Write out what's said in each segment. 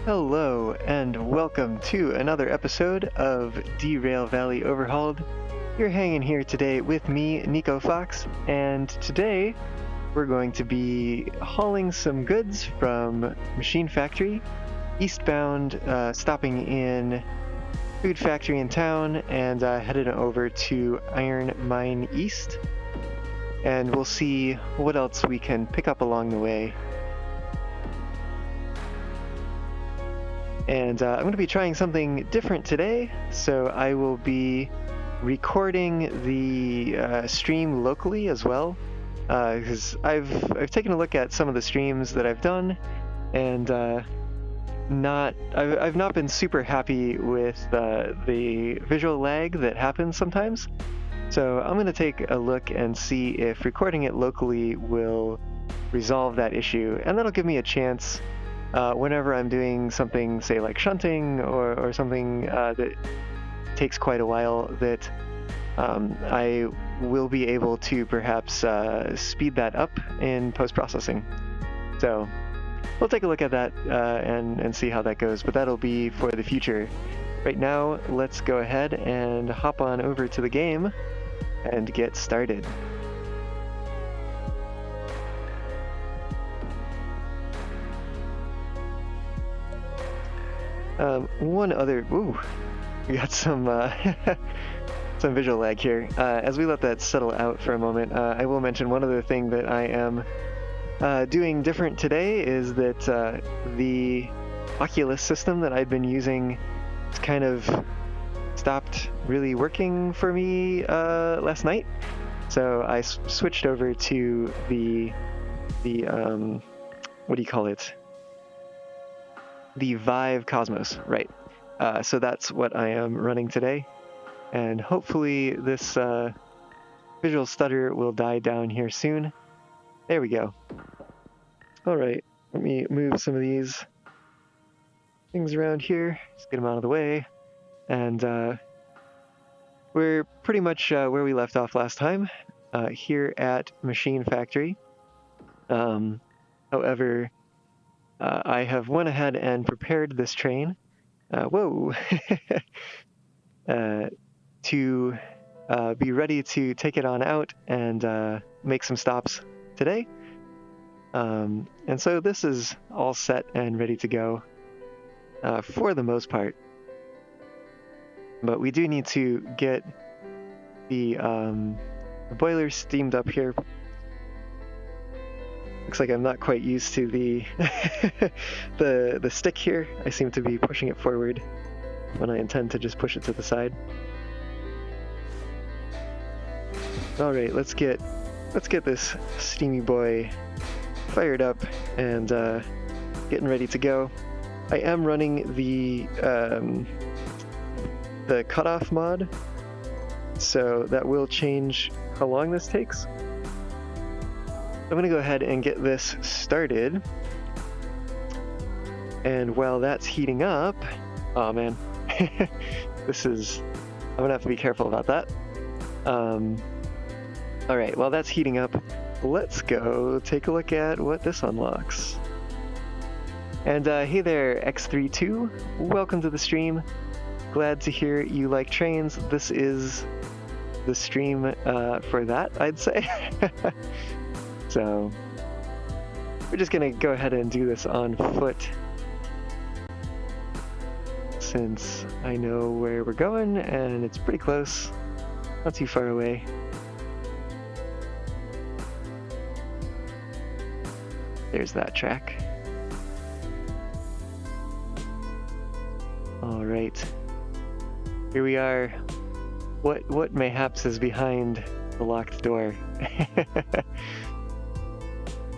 Hello, and welcome to another episode of Derail Valley Overhauled. You're hanging here today with me, Nico Fox, and today we're going to be hauling some goods from Machine Factory, eastbound, stopping in Food Factory in town, and headed over to Iron Mine East. And we'll see what else we can pick up along the way. And I'm going to be trying something different today, so I will be recording the stream locally as well, because I've taken a look at some of the streams that I've done, and I've not been super happy with the visual lag that happens sometimes. So I'm going to take a look and see if recording it locally will resolve that issue, and that'll give me a chance whenever I'm doing something, say like shunting or something that takes quite a while, that I will be able to perhaps speed that up in post-processing. So we'll take a look at that and see how that goes, but that'll be for the future. Right now, let's go ahead and hop on over to the game and get started. One other, we got some some visual lag here. As we let that settle out for a moment, I will mention one other thing that I am doing different today is that the Oculus system that I've been using has kind of stopped really working for me last night. So I switched over to the what do you call it? The Vive Cosmos, right. So that's what I am running today. And hopefully this visual stutter will die down here soon. There we go. All right, let me move some of these things around here. Just get them out of the way. And we're pretty much where we left off last time, here at Machine Factory. However, I have went ahead and prepared this train, to be ready to take it on out and make some stops today. And so this is all set and ready to go for the most part. But we do need to get the boiler steamed up here. Looks like I'm not quite used to the the stick here. I seem to be pushing it forward when I intend to just push it to the side. All right, let's get this steamy boy fired up and getting ready to go. I am running the cutoff mod, so that will change how long this takes. I'm going to go ahead and get this started. And while that's heating up, oh man, I'm going to have to be careful about that. All right, while that's heating up, let's go take a look at what this unlocks. And hey there, X32, welcome to the stream. Glad to hear you like trains. This is the stream for that, I'd say. So we're just gonna go ahead and do this on foot, since I know where we're going and it's pretty close, not too far away. There's that track. All right, here we are. What mayhaps is behind the locked door?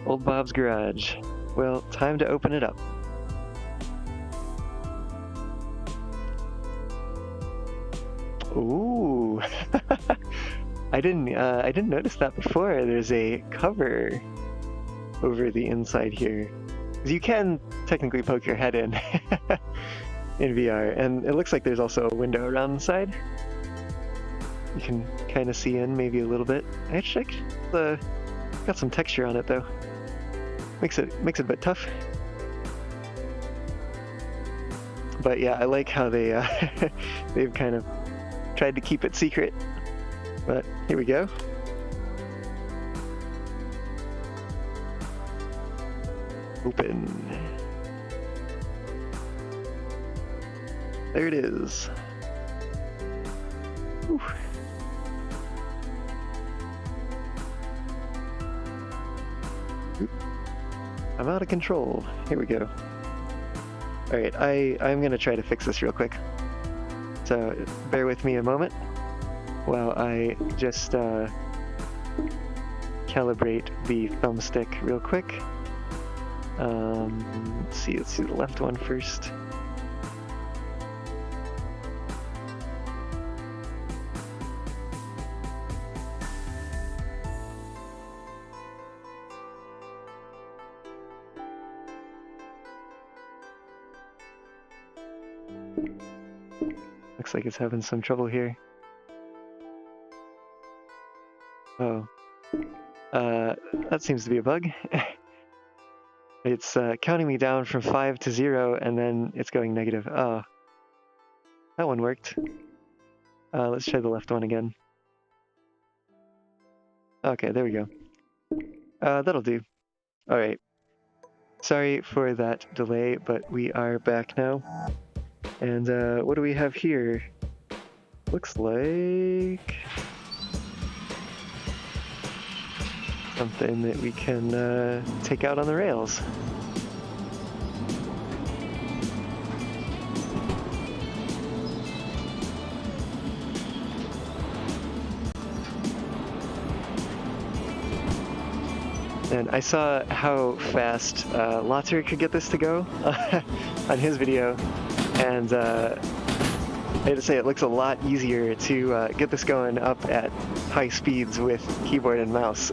Old Bob's Garage. Well, time to open it up. Ooh, I didn't notice that before. There's a cover over the inside here. You can technically poke your head in in VR, and it looks like there's also a window around the side. You can kind of see in maybe a little bit. Actually, got some texture on it though. Makes it a bit tough. But yeah, I like how they they've kind of tried to keep it secret. But here we go. Open. There it is. Whew. Oop. I'm out of control. Here we go. Alright, I'm gonna try to fix this real quick. So bear with me a moment while I just calibrate the thumbstick real quick. Let's see the left one first. Looks like it's having some trouble here. Oh. That seems to be a bug. It's counting me down from 5 to 0, and then it's going negative. Oh. That one worked. Let's try the left one again. Okay, there we go. That'll do. Alright. Sorry for that delay, but we are back now. And what do we have here? Looks like something that we can take out on the rails. And I saw how fast Lotter could get this to go on his video, and I had to say it looks a lot easier to get this going up at high speeds with keyboard and mouse.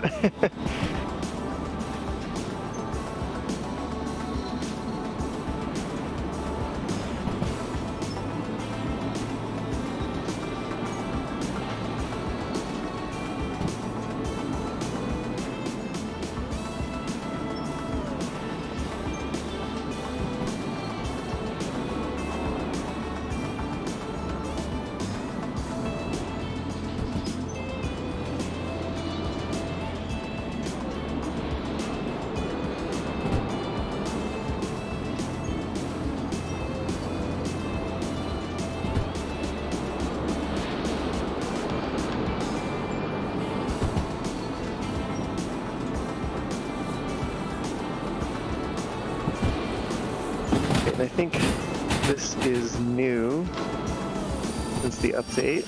And I think this is new since the update.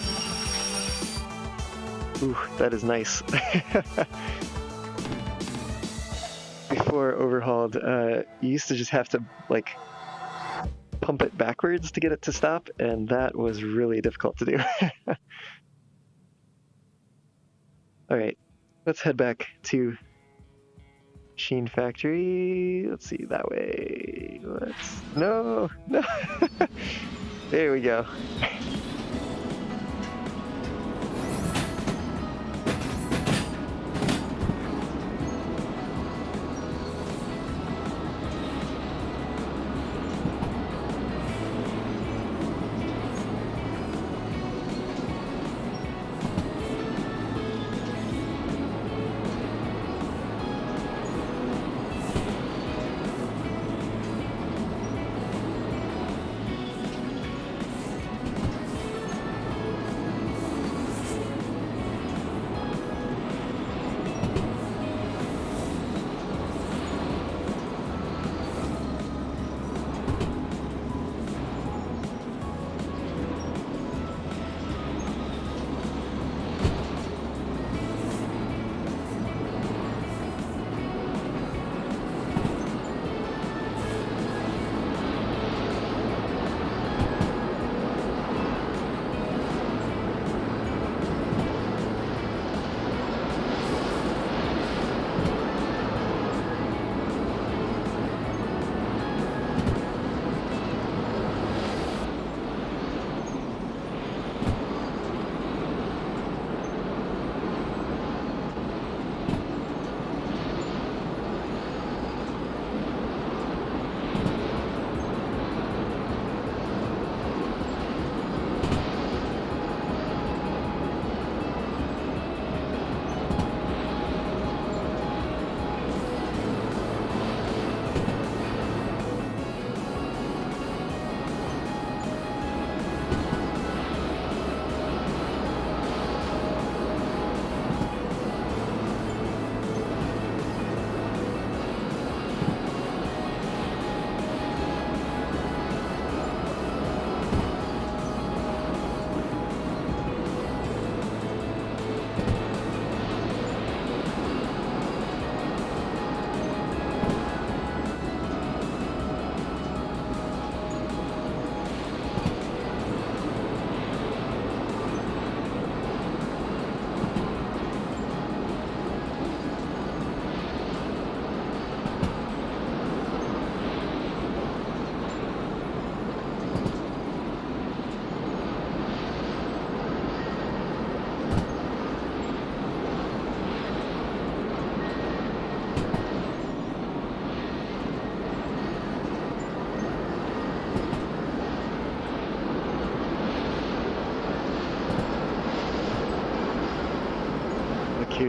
Ooh, that is nice. Before Overhauled, you used to just have to like pump it backwards to get it to stop, and that was really difficult to do. Alright, let's head back to Machine Factory. Let's see, that way. No. There we go.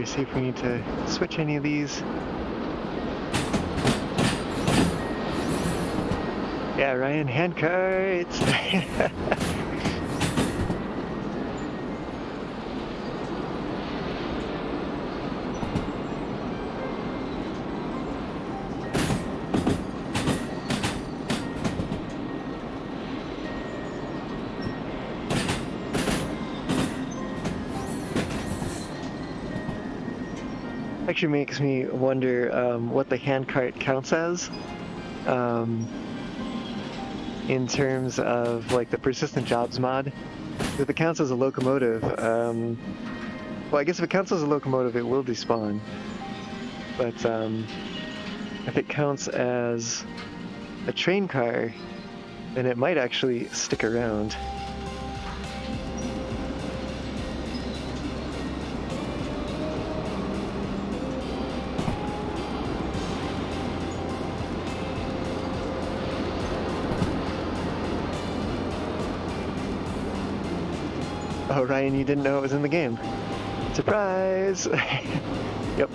here, see if we need to switch any of these. Yeah, Ryan, handcarts! Actually makes me wonder what the handcart counts as in terms of like the persistent jobs mod. If it counts as a locomotive, well, I guess if it counts as a locomotive, it will despawn. But if it counts as a train car, then it might actually stick around. Oh, Ryan, you didn't know it was in the game. Surprise! Yep.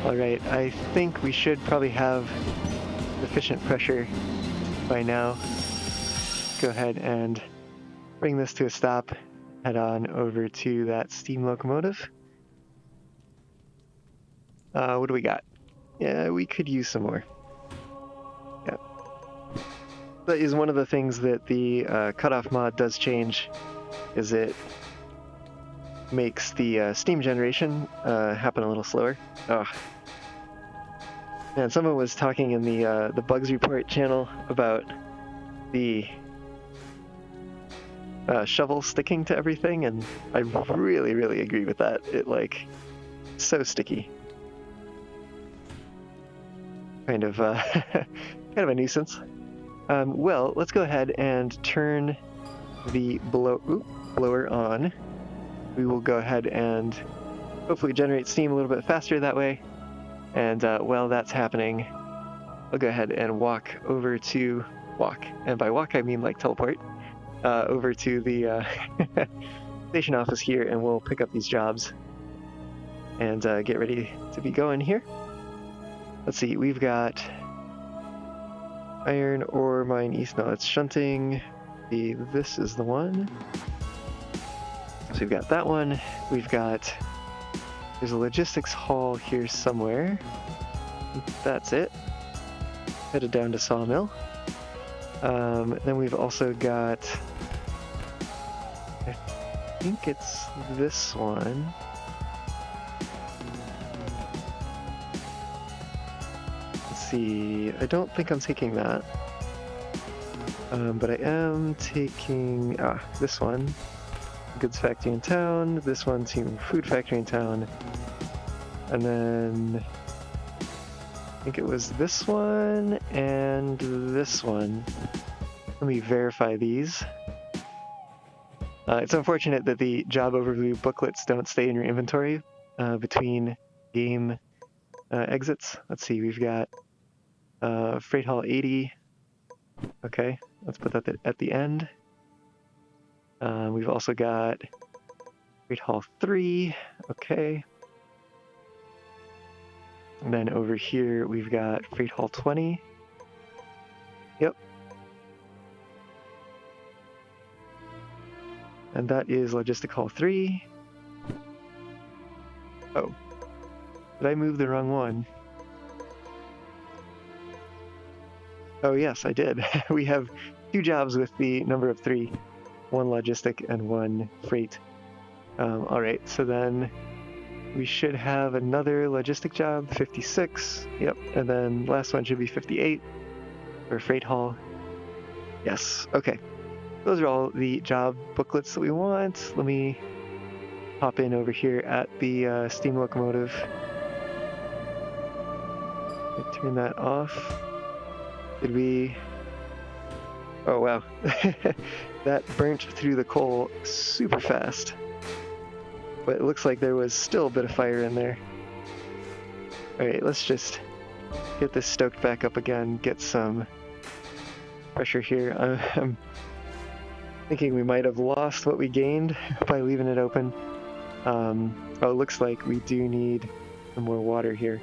Alright, I think we should probably have sufficient pressure by now. Go ahead and bring this to a stop. Head on over to that steam locomotive. What do we got? Yeah, we could use some more. Yeah. That is one of the things that the cutoff mod does change, is it makes the steam generation happen a little slower. Oh. Man, someone was talking in the Bugs Report channel about the shovel sticking to everything, and I really agree with that. It like so sticky. Kind of a nuisance. Well, let's go ahead and turn the blower on. We will go ahead and hopefully generate steam a little bit faster that way. And while that's happening, I'll go ahead and walk, and by walk I mean like teleport, over to the station office here, and we'll pick up these jobs and get ready to be going here. Let's see, we've got iron ore mine east. No, it's shunting. This is the one. So we've got that one. There's a logistics hall here somewhere. That's it. Headed down to Sawmill. Then we've also got, I think it's this one. I don't think I'm taking that, but I am taking this one, goods factory in town, this one, team food factory in town, and then I think it was this one and this one. Let me verify these. It's unfortunate that the job overview booklets don't stay in your inventory between game exits. Let's see, we've got Freight Hall 80. Okay, let's put that at the end. We've also got Freight Hall 3. Okay. And then over here we've got Freight Hall 20. Yep. And that is Logistic Hall 3. Oh. Did I move the wrong one? Oh yes, I did. We have two jobs with the number of 3. One logistic and one freight. Alright, so then we should have another logistic job, 56. Yep, and then last one should be 58 for freight hall. Yes, okay. Those are all the job booklets that we want. Let me hop in over here at the steam locomotive. Turn that off. Did we... Oh wow, that burnt through the coal super fast. But it looks like there was still a bit of fire in there. Alright, let's just get this stoked back up again, get some pressure here. I'm thinking we might have lost what we gained by leaving it open. Oh, it looks like we do need some more water here.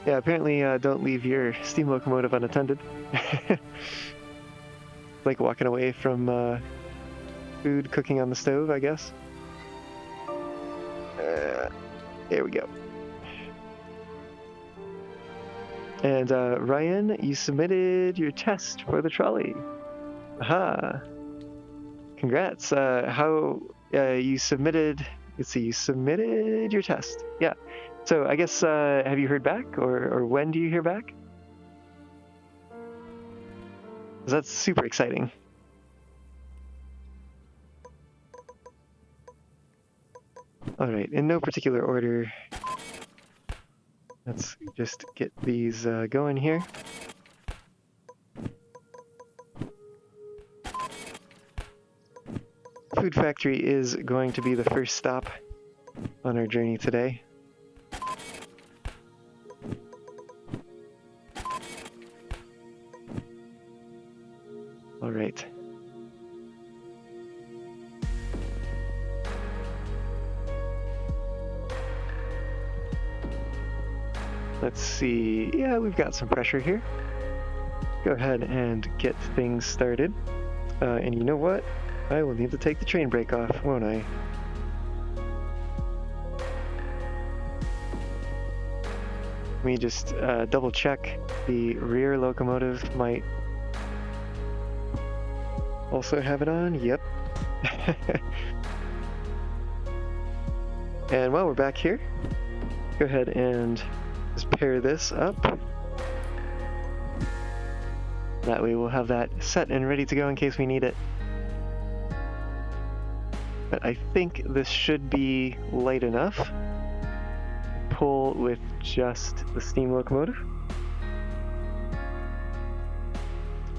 Yeah, apparently don't leave your steam locomotive unattended. Like walking away from food cooking on the stove, I guess. There we go. And Ryan, you submitted your test for the trolley. Aha! Congrats. How you submitted? Let's see. You submitted your test. Yeah. So I guess have you heard back, or when do you hear back? 'Cause that's super exciting. All right. In no particular order. Let's just get these going here. Food factory is going to be the first stop on our journey today. All right. Let's see. Yeah, we've got some pressure here. Go ahead and get things started. And you know what? I will need to take the train brake off, won't I? Let me just double check. The rear locomotive might also have it on. Yep. And while we're back here, go ahead and just pair this up. That way we'll have that set and ready to go in case we need it. But I think this should be light enough to pull with just the steam locomotive.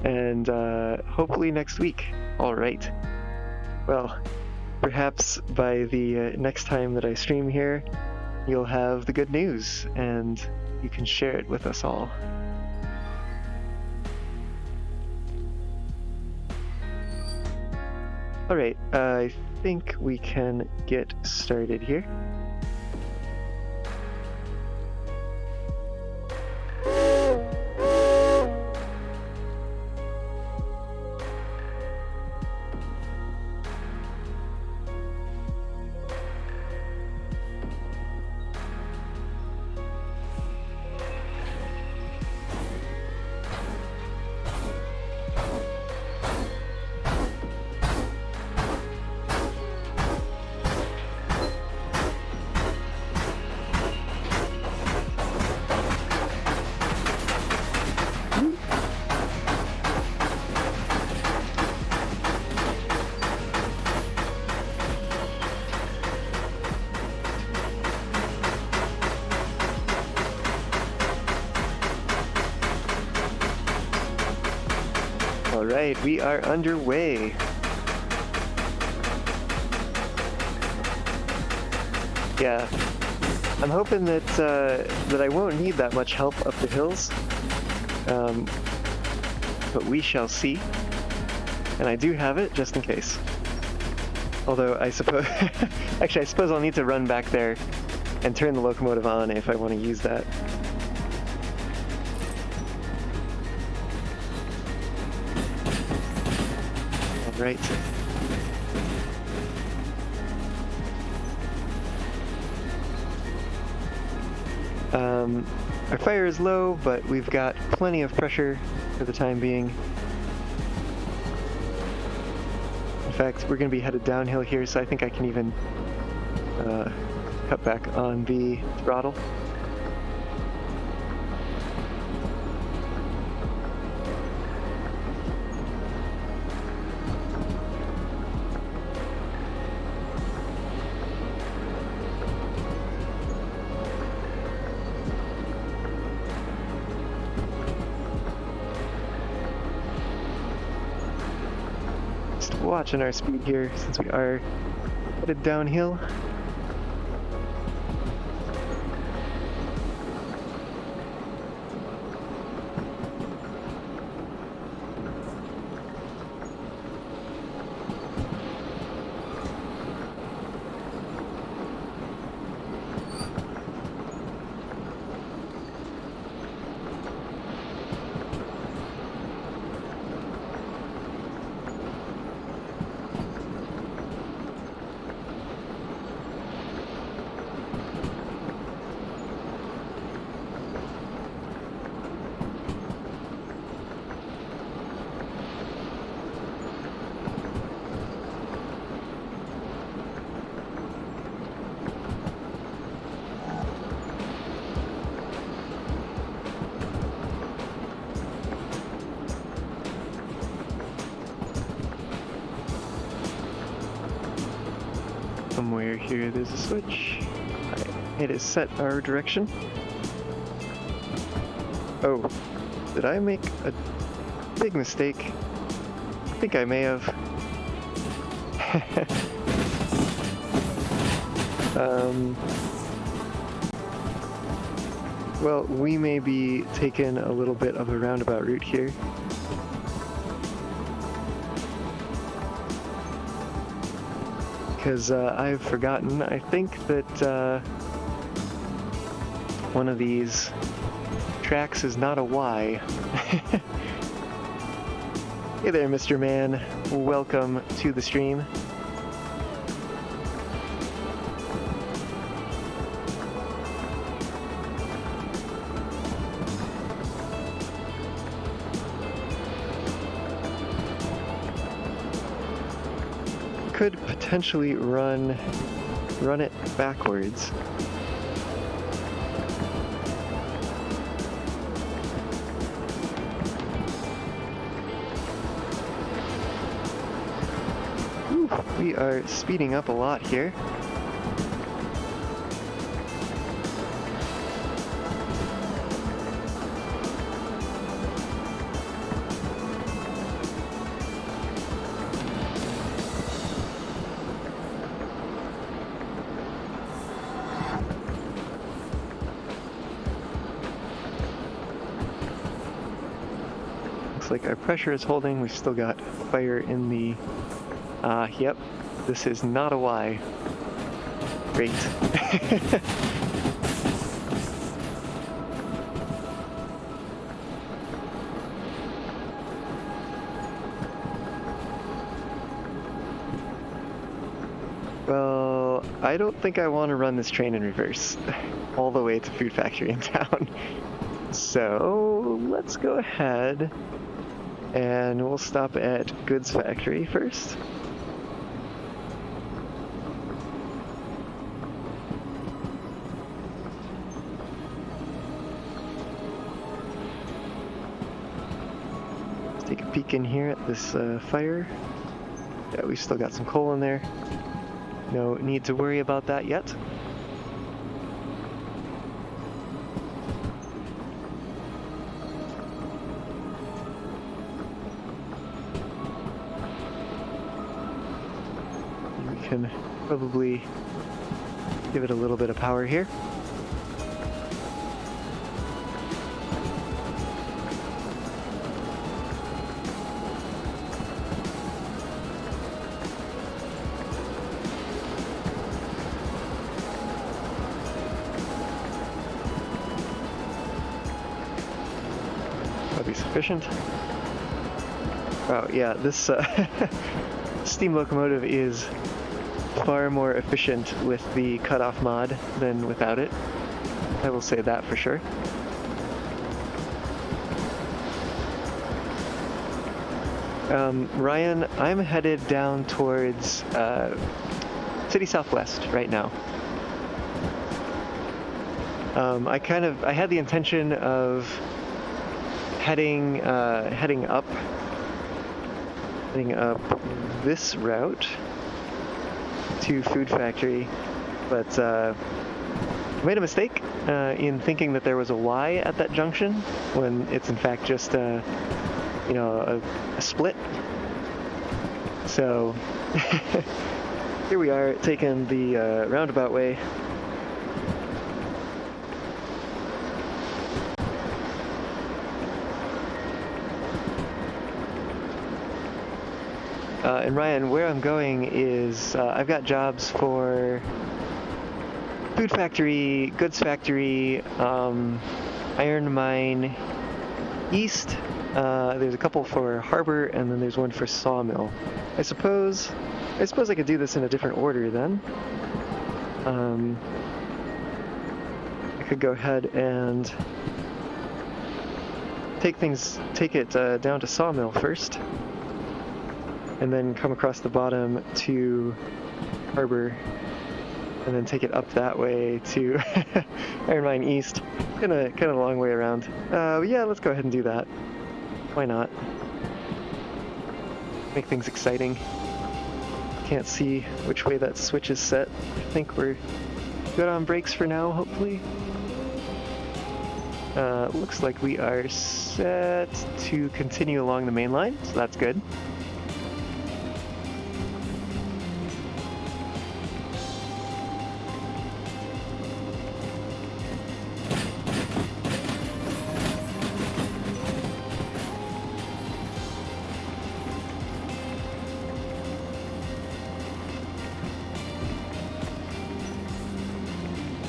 And hopefully next week. All right. Well, perhaps by the next time that I stream here, you'll have the good news and you can share it with us all. All right, I think we can get started here. All right, we are underway. Yeah, I'm hoping that that I won't need that much help up the hills, but we shall see. And I do have it just in case. Although I suppose, actually, I suppose I'll need to run back there and turn the locomotive on if I want to use that. Right. Our fire is low, but we've got plenty of pressure for the time being. In fact, we're going to be headed downhill here, so I think I can even cut back on the throttle. Watching our speed here since we are headed downhill. somewhere here there's a switch. Alright, it is set our direction. Oh, did I make a big mistake? I think I may have. Well, we may be taking a little bit of a roundabout route here. Because I've forgotten, I think that one of these tracks is not a Y. Hey there, Mr. Man. Welcome to the stream. Could potentially run it backwards. Whew, we are speeding up a lot here. Like our pressure is holding. We've still got fire in the yep, this is not a Y. Great. Well, I don't think I want to run this train in reverse all the way to Food Factory in town. So let's go ahead and we'll stop at Goods Factory first. Let's take a peek in here at this fire. Yeah, we've still got some coal in there. No need to worry about that yet. Can probably give it a little bit of power here. That'll be sufficient. Wow, yeah, this steam locomotive is far more efficient with the cutoff mod than without it. I will say that for sure. Ryan, I'm headed down towards City Southwest right now. I had the intention of heading up this route to Food Factory, but made a mistake in thinking that there was a Y at that junction when it's in fact just a split. So here we are taking the roundabout way. And Ryan, where I'm going is I've got jobs for Food Factory, Goods Factory, Iron Mine East. There's a couple for Harbor, and then there's one for Sawmill. I suppose I could do this in a different order then. I could go ahead and take it down to Sawmill first, and then come across the bottom to Harbor, and then take it up that way to Iron Mine East. Kind of a long way around. Yeah, let's go ahead and do that. Why not? Make things exciting. can't see which way that switch is set. I think we're good on brakes for now, hopefully. Looks like we are set to continue along the main line, so that's good.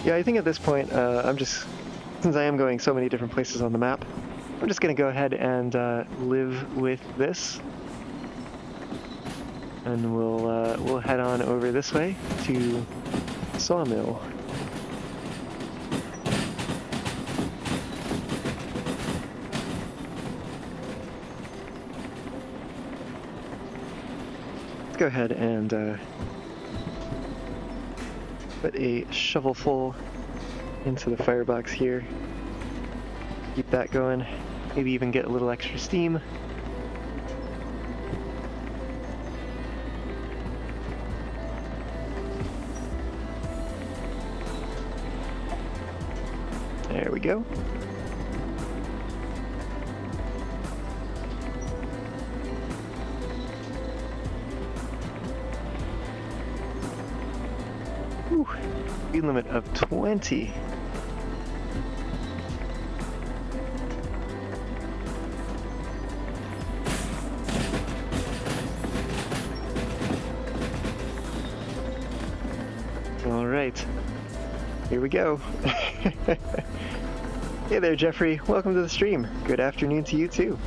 Yeah, I think at this point, since I am going so many different places on the map, I'm just going to go ahead and live with this. And we'll head on over this way to Sawmill. Let's go ahead and put a shovelful into the firebox here. Keep that going. Maybe even get a little extra steam. There we go. Whew. Speed limit of 20. All right, here we go. Hey there, Jeffrey. Welcome to the stream. Good afternoon to you too.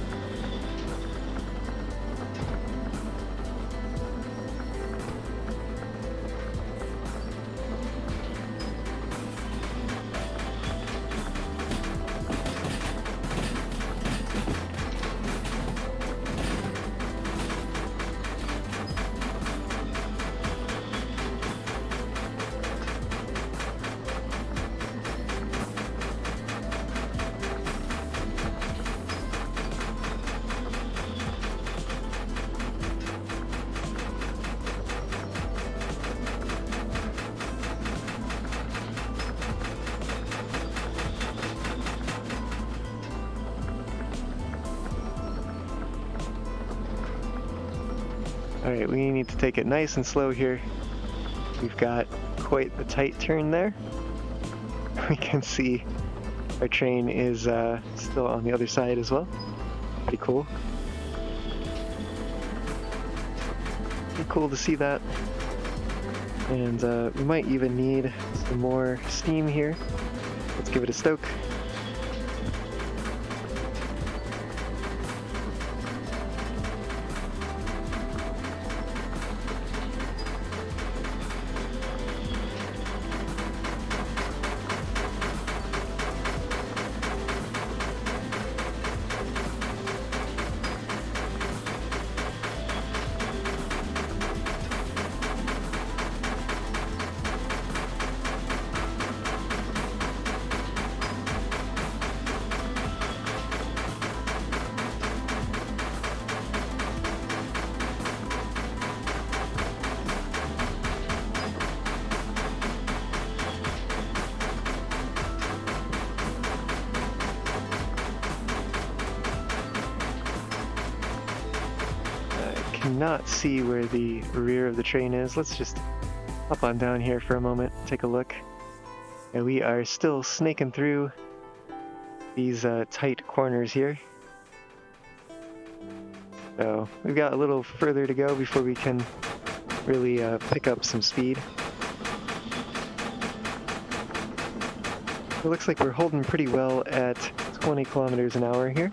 Alright, we need to take it nice and slow here. We've got quite the tight turn there. We can see our train is still on the other side as well. Pretty cool. Pretty cool to see that. And we might even need some more steam here. Let's give it a stoke. Not see where the rear of the train is. Let's just hop on down here for a moment, take a look. And we are still snaking through these tight corners here. So we've got a little further to go before we can really pick up some speed. It looks like we're holding pretty well at 20 kilometers an hour here.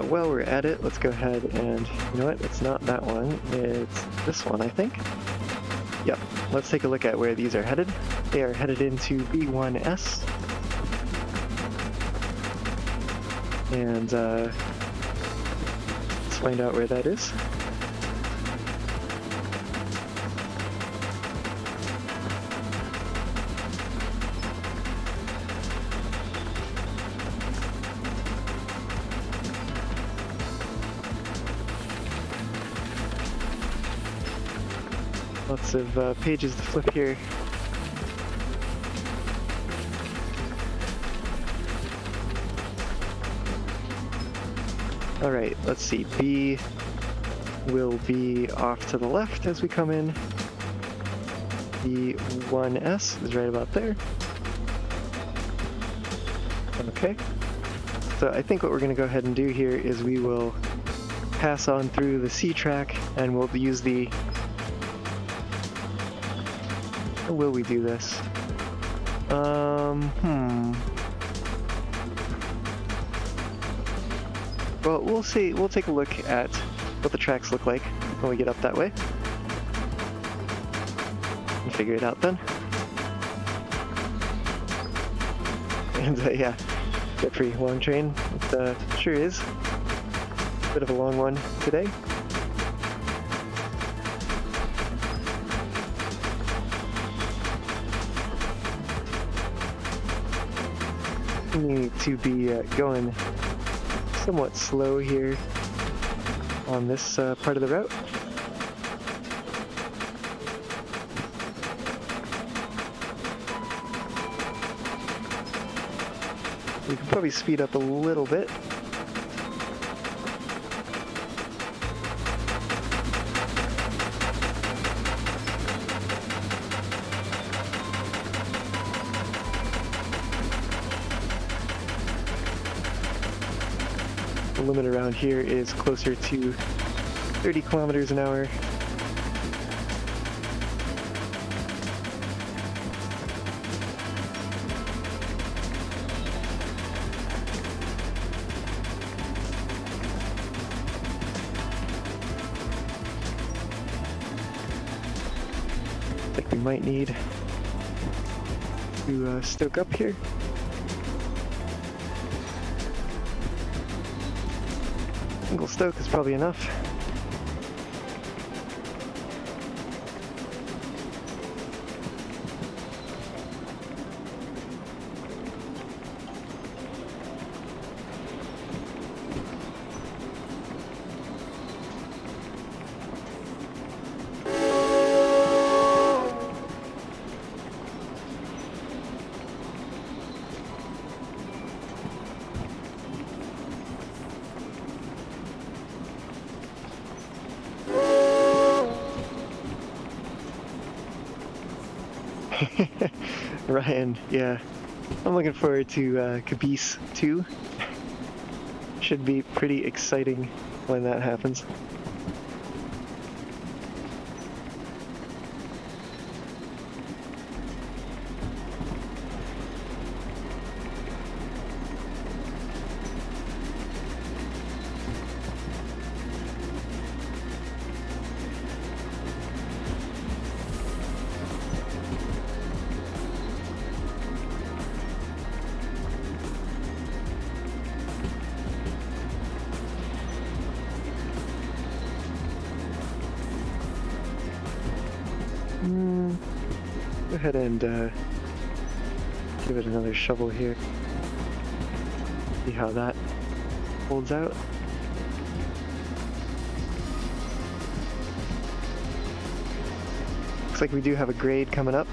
While we're at it, let's go ahead and, you know what, it's not that one, it's this one, I think. Yep, let's take a look at where these are headed. They are headed into B1S. And let's find out where that is. Lots of pages to flip here. Alright, let's see. B will be off to the left as we come in. B1S is right about there. Okay. So I think what we're going to go ahead and do here is we will pass on through the C track and we'll use the... Or will we do this? Well, we'll see. We'll take a look at what the tracks look like when we get up that way. And figure it out then. And yeah, get free long train. It sure is. Bit of a long one today. We need to be going somewhat slow here on this part of the route. We can probably speed up a little bit. The limit around here is closer to 30 kilometers an hour. I think we might need to stoke up here. Single stoke is probably enough. Ryan, yeah. I'm looking forward to Caboose 2. Should be pretty exciting when that happens. Go ahead and give it another shovel here. See how that holds out. Looks like we do have a grade coming up.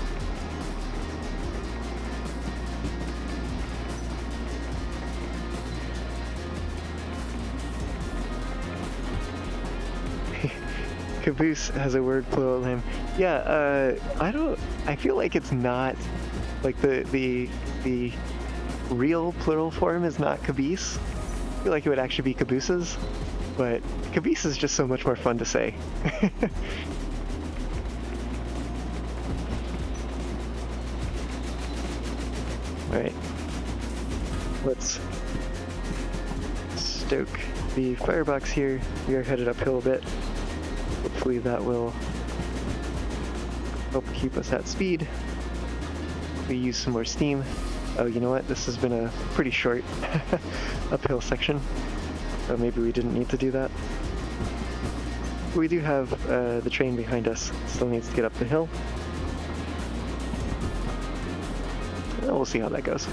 Caboose has a word plural name. Yeah, I feel like it's not, like the real plural form is not caboose. I feel like it would actually be cabooses, but caboose is just so much more fun to say. Alright. Let's stoke the firebox here. We are headed uphill a bit. Hopefully that will help keep us at speed. we use some more steam. Oh, you know what? This has been a pretty short uphill section, so maybe we didn't need to do that. We do have the train behind us. Still needs to get up the hill. We'll see how that goes.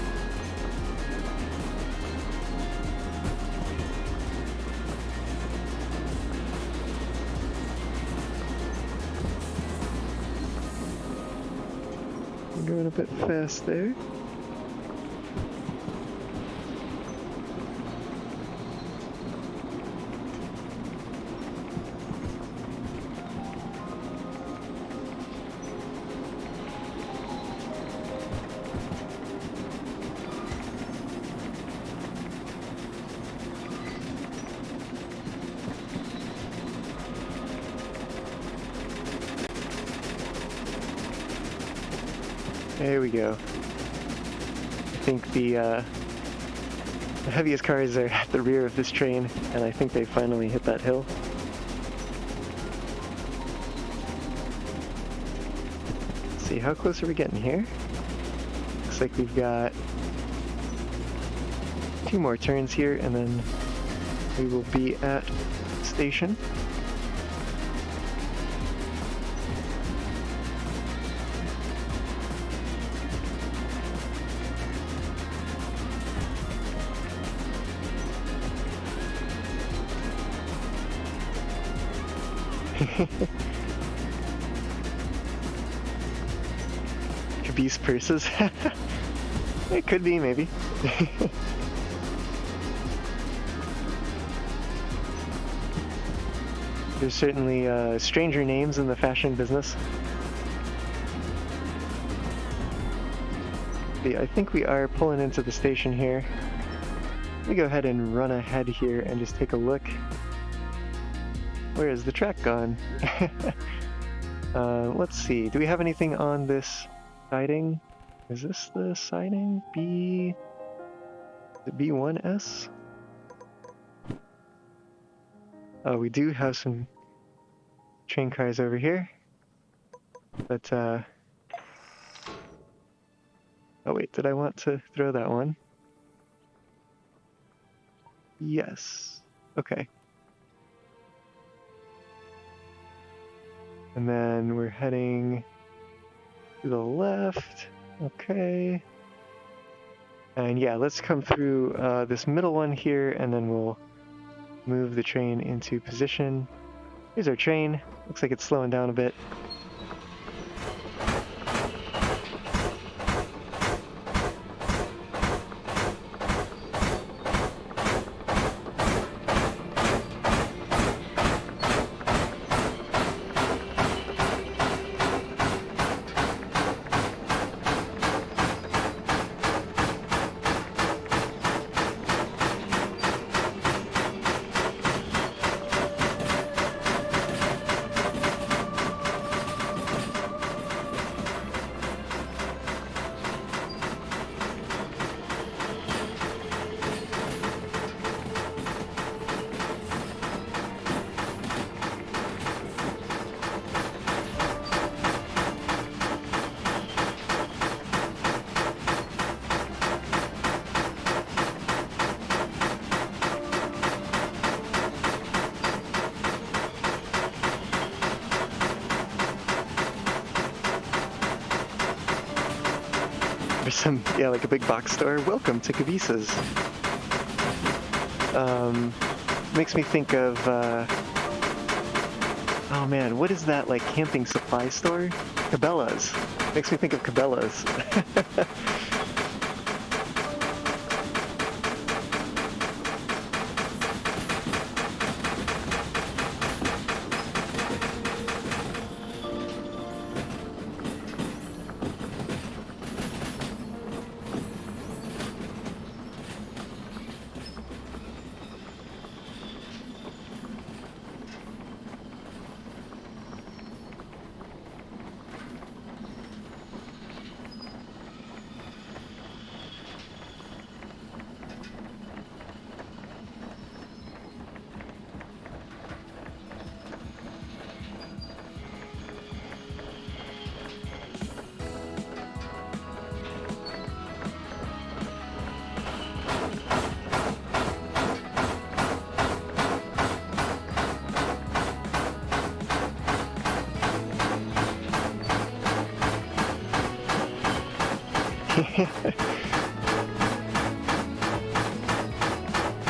We're going a bit fast there. There we go. I think the heaviest cars are at the rear of this train, and I think they finally hit that hill. Let's see, how close are we getting here? Looks like we've got 2 more turns here, and then we will be at the station. Caboose purses. It could be, maybe. There's certainly stranger names in the fashion business. I think we are pulling into the station here. Let me go ahead and run ahead here and just take a look. Where is the track gone? Let's see. Do we have anything on this siding? Is this the siding? Is it B1S? Oh, we do have some train cars over here. But, oh wait, did I want to throw that one? Yes. Okay. And then we're heading to the left. Okay. And yeah, let's come through this middle one here, and then we'll move the train into position. Here's our train. Looks like it's slowing down a bit. Yeah, like a big box store. Welcome to Cabooses. Makes me think of, oh man, what is that, like, camping supply store? Cabela's. Makes me think of Cabela's.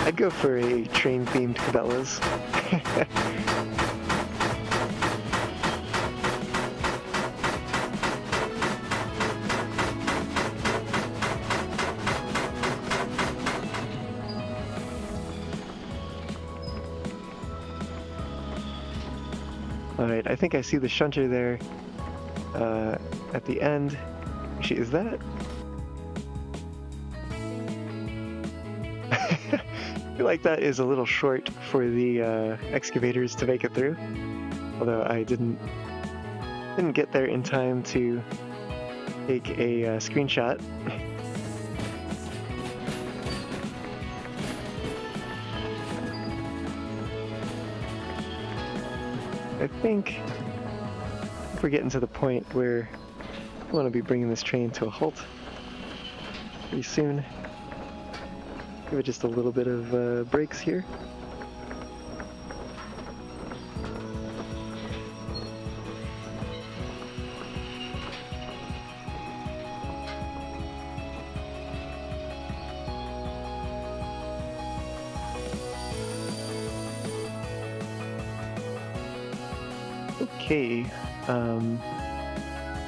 I'd go for a train-themed Cabela's. Alright, I think I see the shunter there at the end. Actually, is that? I feel like that is a little short for the excavators to make it through. Although I didn't get there in time to take a screenshot. I think we're getting to the point where I want to be bringing this train to a halt pretty soon. Give it just a little bit of brakes here. Okay,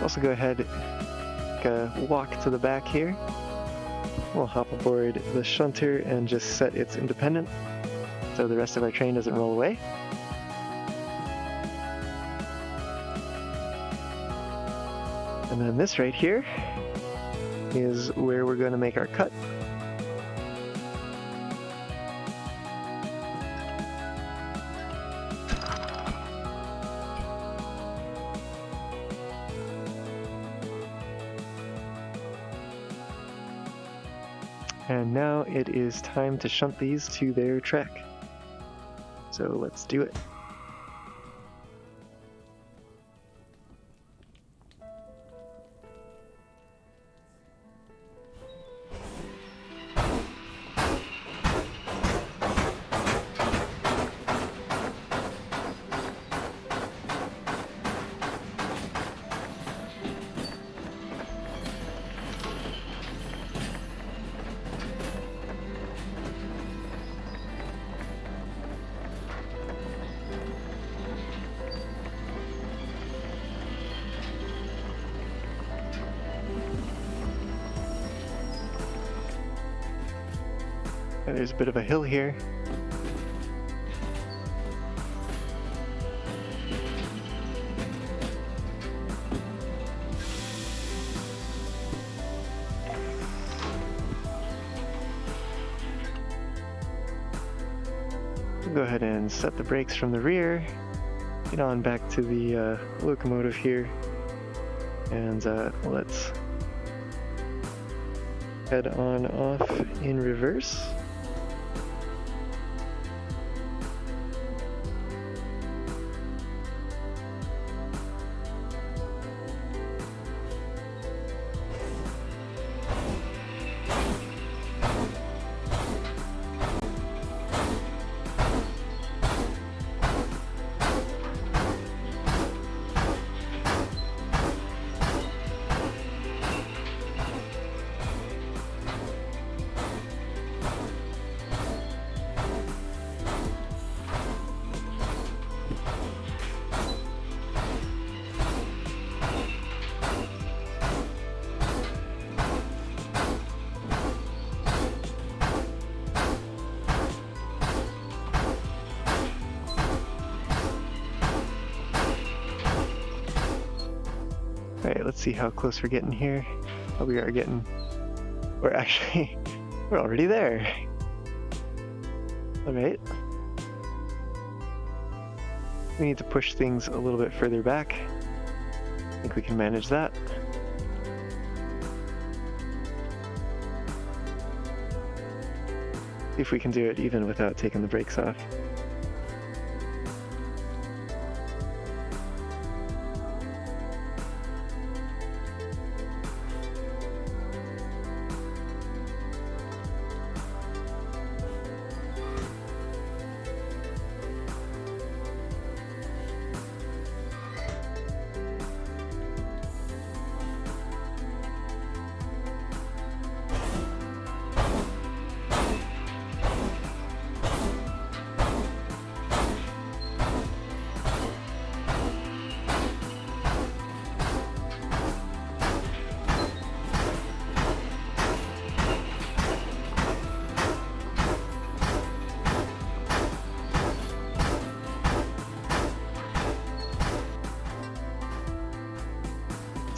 also go ahead, take a walk to the back here. We'll hop aboard the shunter and just set its independent so the rest of our train doesn't roll away. And then this right here is where we're going to make our cut. And now it is time to shunt these to their track. So let's do it. There's a bit of a hill here. We'll go ahead and set the brakes from the rear, get on back to the locomotive here, and let's head on off in reverse. Alright, let's see how close we're getting here. Oh, we are getting... We're actually... We're already there. Alright. We need to push things a little bit further back. I think we can manage that. See if we can do it even without taking the brakes off.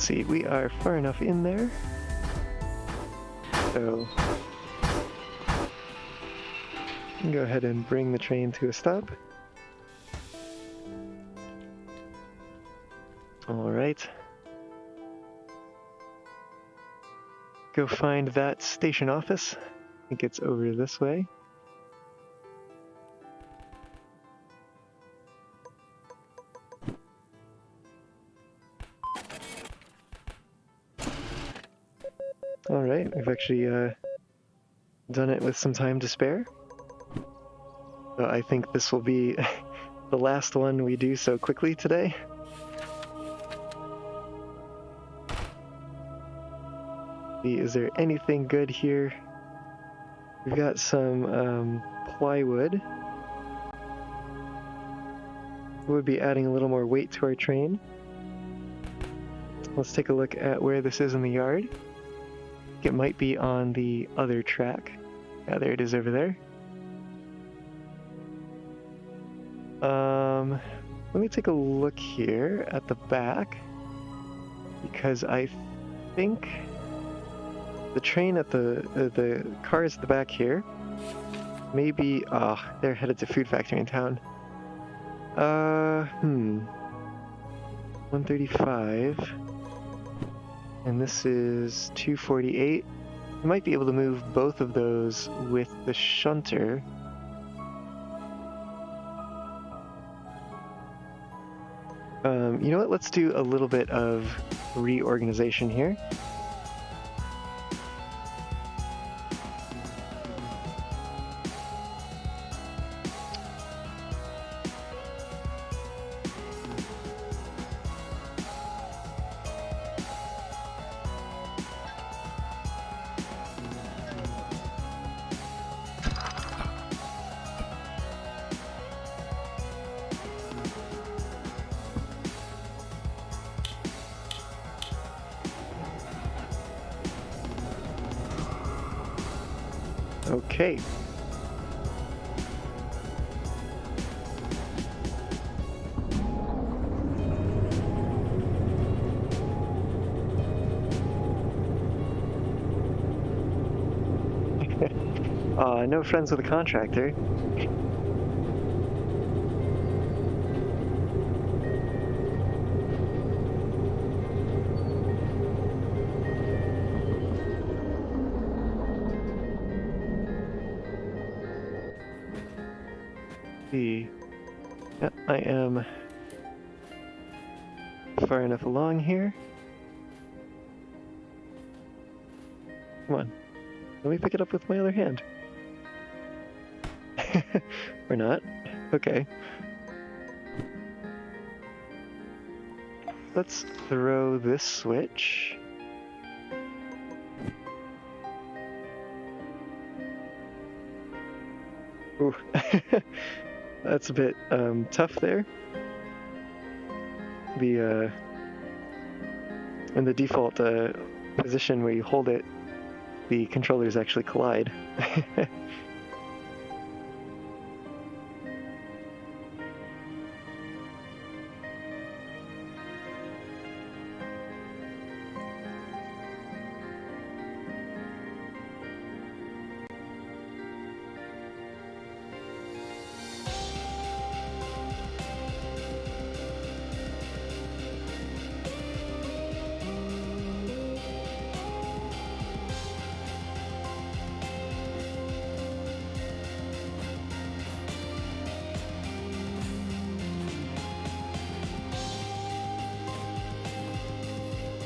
see, we are far enough in there. So we can go ahead and bring the train to a stop. All right. Go find that station office. I think it's over this way. All right, we've actually done it with some time to spare. So I think this will be the last one we do so quickly today. Is there anything good here? We've got some plywood. We'll be adding a little more weight to our train. Let's take a look at where this is in the yard. It might be on the other track. Yeah, there it is over there. Let me take a look here at the back, because I think the train at the cars at the back here, maybe, they're headed to Food Factory in town. 135, and this is 248. You might be able to move both of those with the shunter. You know what, let's do a little bit of reorganization here. Okay. No friends with a contractor. Yep, I am far enough along here. Come on, let me pick it up with my other hand. Or not. Okay. Let's throw this switch. Ooh. That's a bit tough there. In the default position where you hold it, the controllers actually collide.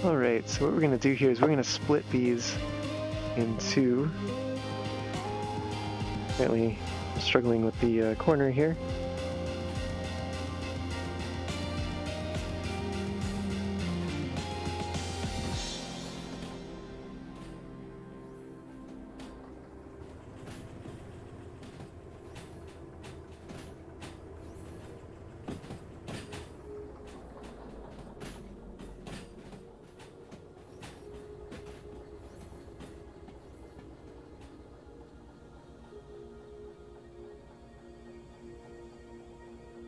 Alright, so what we're going to do here is we're going to split these in two. Apparently I'm struggling with the corner here.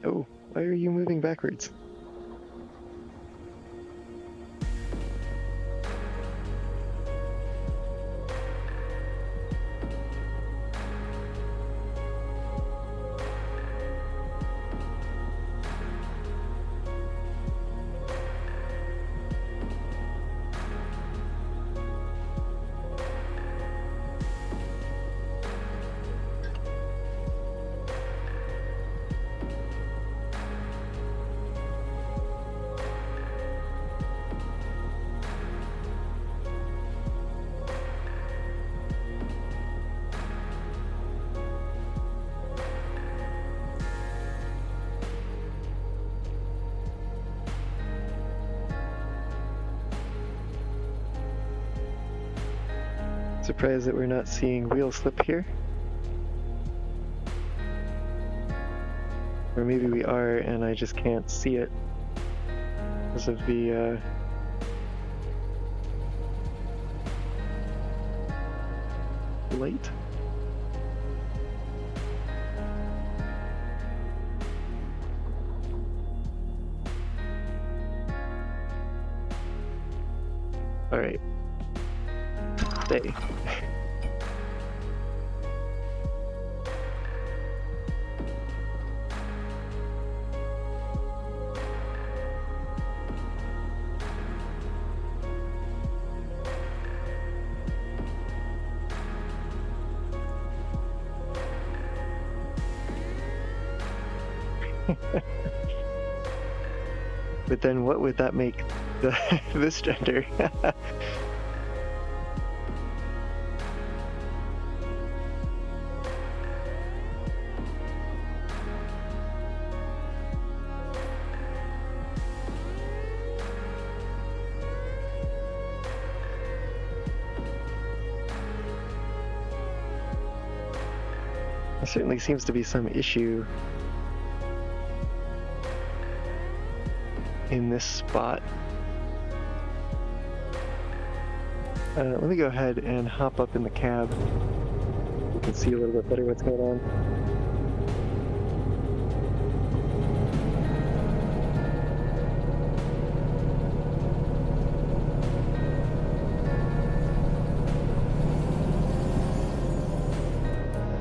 Oh, why are you moving backwards? surprised that we're not seeing wheel slip here. Or maybe we are and I just can't see it because of the light. All right. Stay. But then what would that make this gender? There certainly seems to be some issue in this spot. Let me go ahead and hop up in the cab. You can see a little bit better what's going on.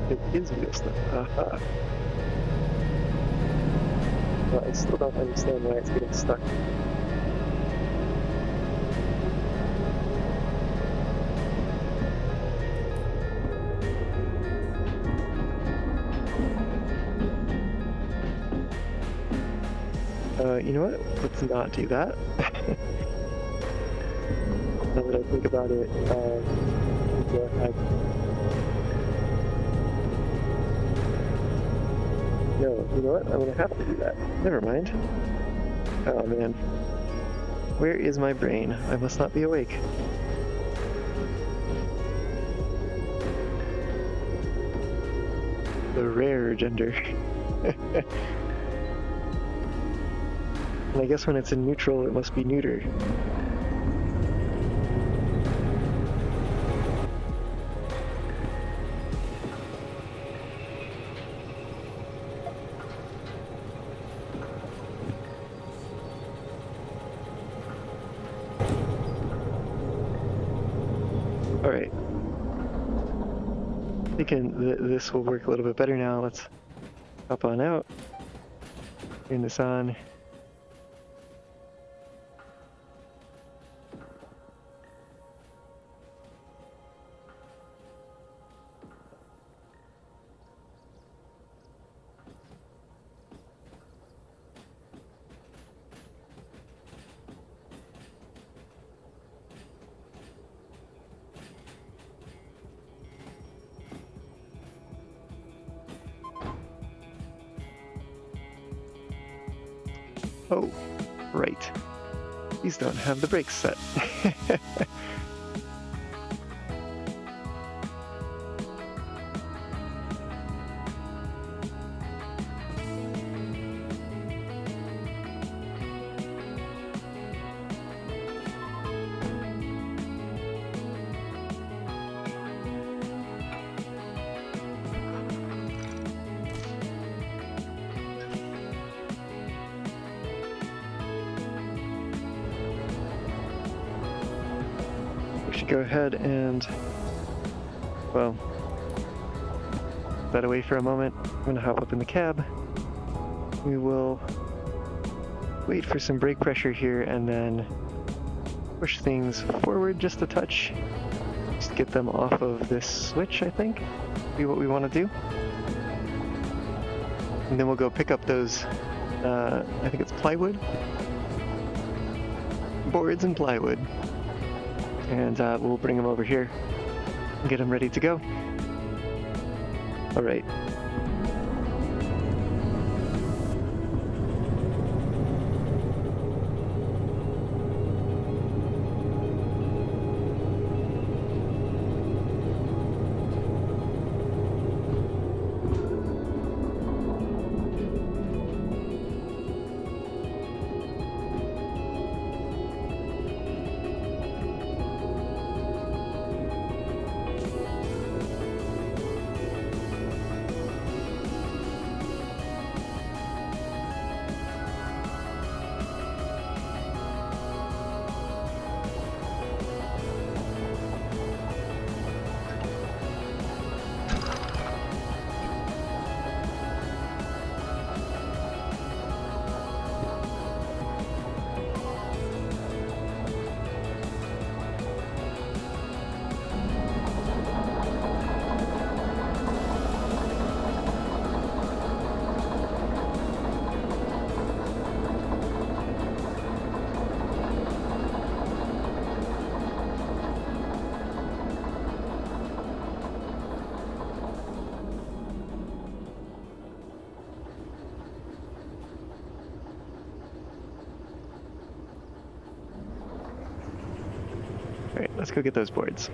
It is wheel slip. Aha. Well, I still don't understand why it's getting stuck. You know what? Let's not do that. Now that I think about it, go ahead. No, you know what? I'm gonna have to do that. Never mind. Oh man. Where is my brain? I must not be awake. The rare gender. And I guess when it's in neutral, it must be neuter. Alright. Thinking this will work a little bit better now. Let's hop on out. Turn this on. Oh, right. These don't have the brakes set. Go ahead and, well, put that away for a moment. I'm gonna hop up in the cab. We will wait for some brake pressure here and then push things forward just a touch. Just get them off of this switch, I think. Be what we want to do. And then we'll go pick up those, I think it's plywood? Boards and plywood. And we'll bring them over here and get them ready to go. All right. let's go get those boards.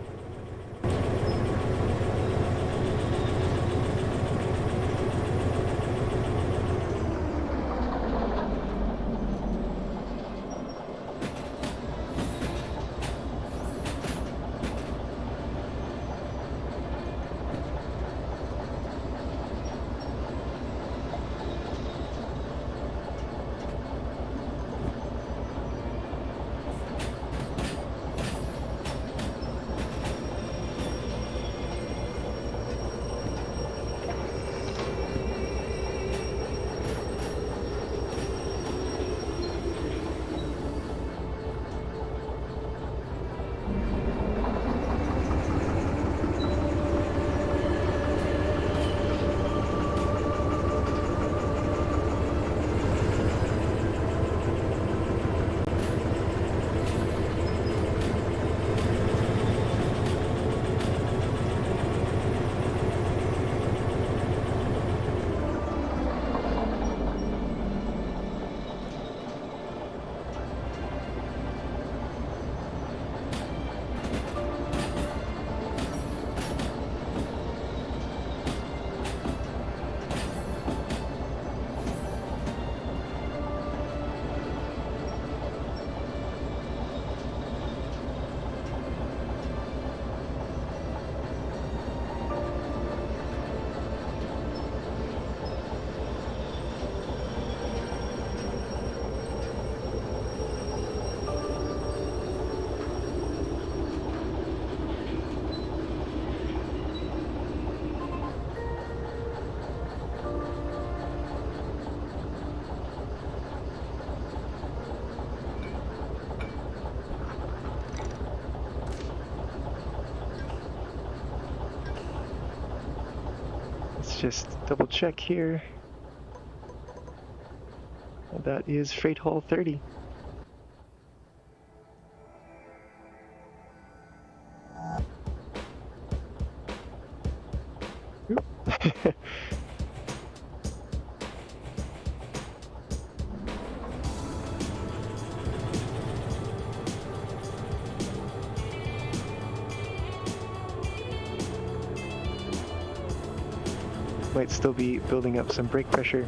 Let's just double check here. That is Freight Hall 30. Oop. Might still be building up some brake pressure.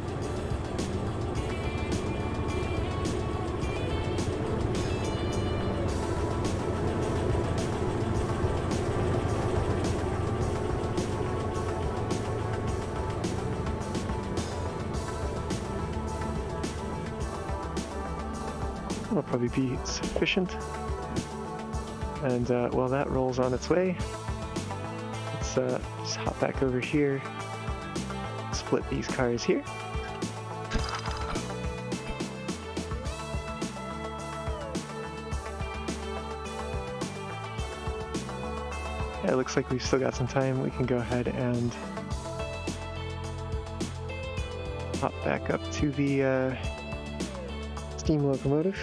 That'll probably be sufficient. And while that rolls on its way, let's just hop back over here, split these cars here. Yeah, it looks like we've still got some time. We can go ahead and hop back up to the steam locomotive.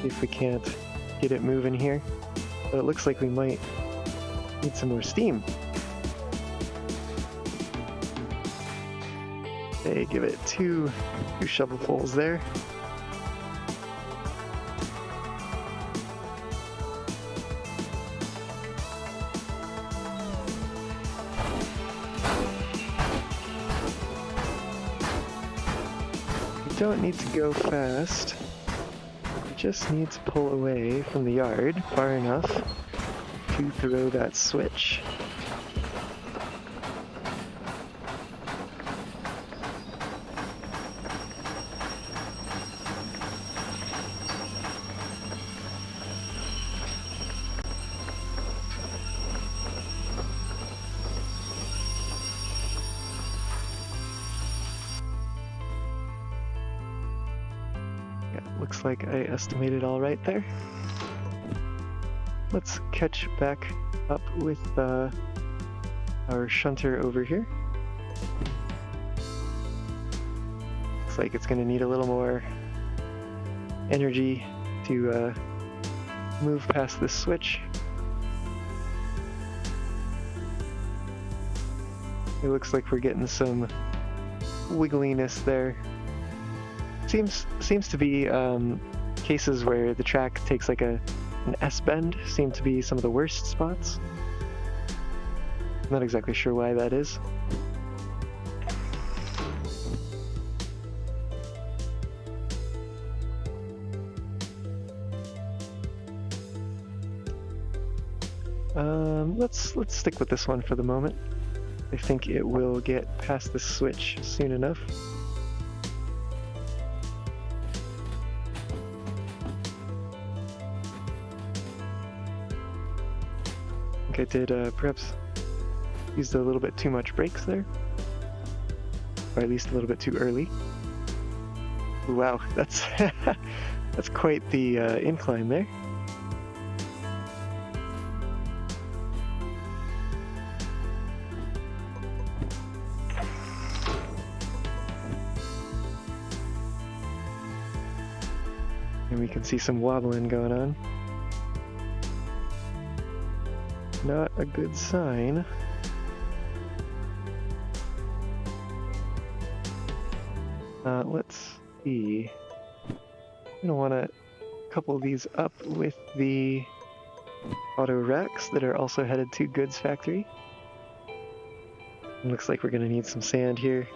See if we can't get it moving here. But it looks like we might need some more steam. Okay, give it two shovelfuls there. You don't need to go fast. You just need to pull away from the yard far enough to throw that switch. Looks like I estimated all right there. Let's catch back up with our shunter over here. Looks like it's going to need a little more energy to move past this switch. It looks like we're getting some wiggliness there. Seems to be cases where the track takes like a an S-bend seem to be some of the worst spots. Not exactly sure why that is. Let's stick with this one for the moment. I think it will get past the switch soon enough. I think I did perhaps used a little bit too much brakes there, or at least a little bit too early. Wow, that's that's quite the incline there. And we can see some wobbling going on. Not a good sign. Let's see. I'm gonna want to couple these up with the auto racks that are also headed to goods factory. It looks like we're gonna need some sand here.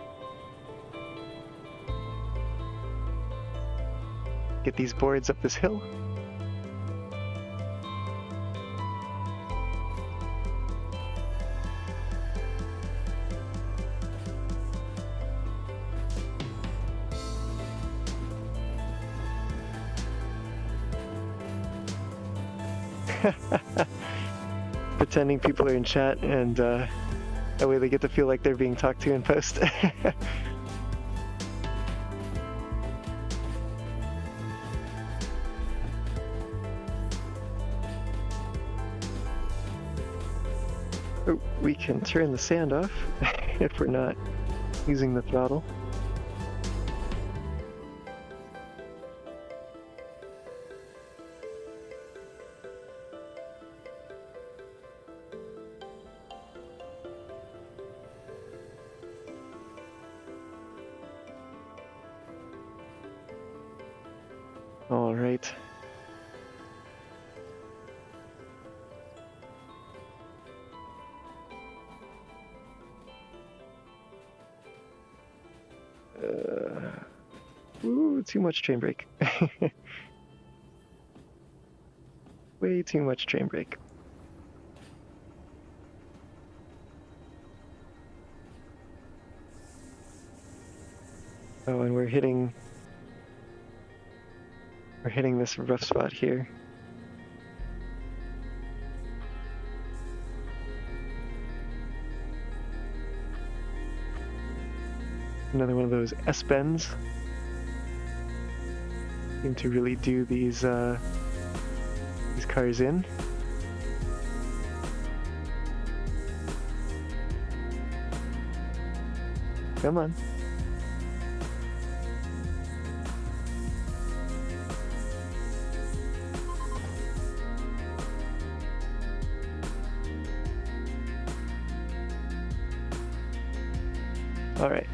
Get these boards up this hill. Pretending people are in chat, and that way they get to feel like they're being talked to in post. Oh, we can turn the sand off if we're not using the throttle. All right. Ooh, too much chain brake. Way too much chain brake. Oh, and we're hitting this rough spot here. Another one of those S-bends. Seem to really do these cars in. Come on. All right.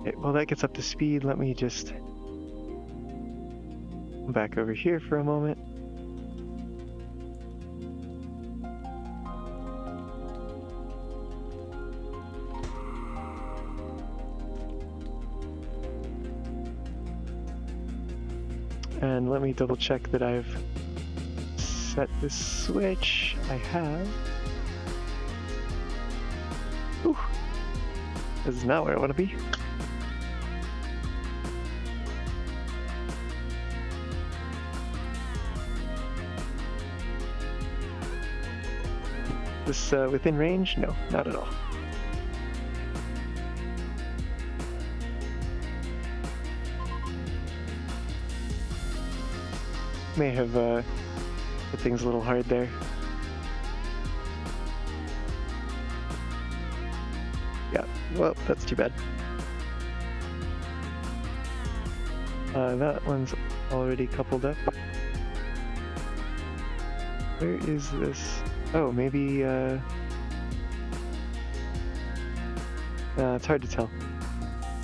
Okay, while that gets up to speed, let me just come back over here for a moment. And let me double check that I've set this switch. I have. Ooh, this is not where I want to be. This within range? No, not at all. May have put things a little hard there. Yeah, well, that's too bad. That one's already coupled up. Where is this? Oh, maybe, it's hard to tell.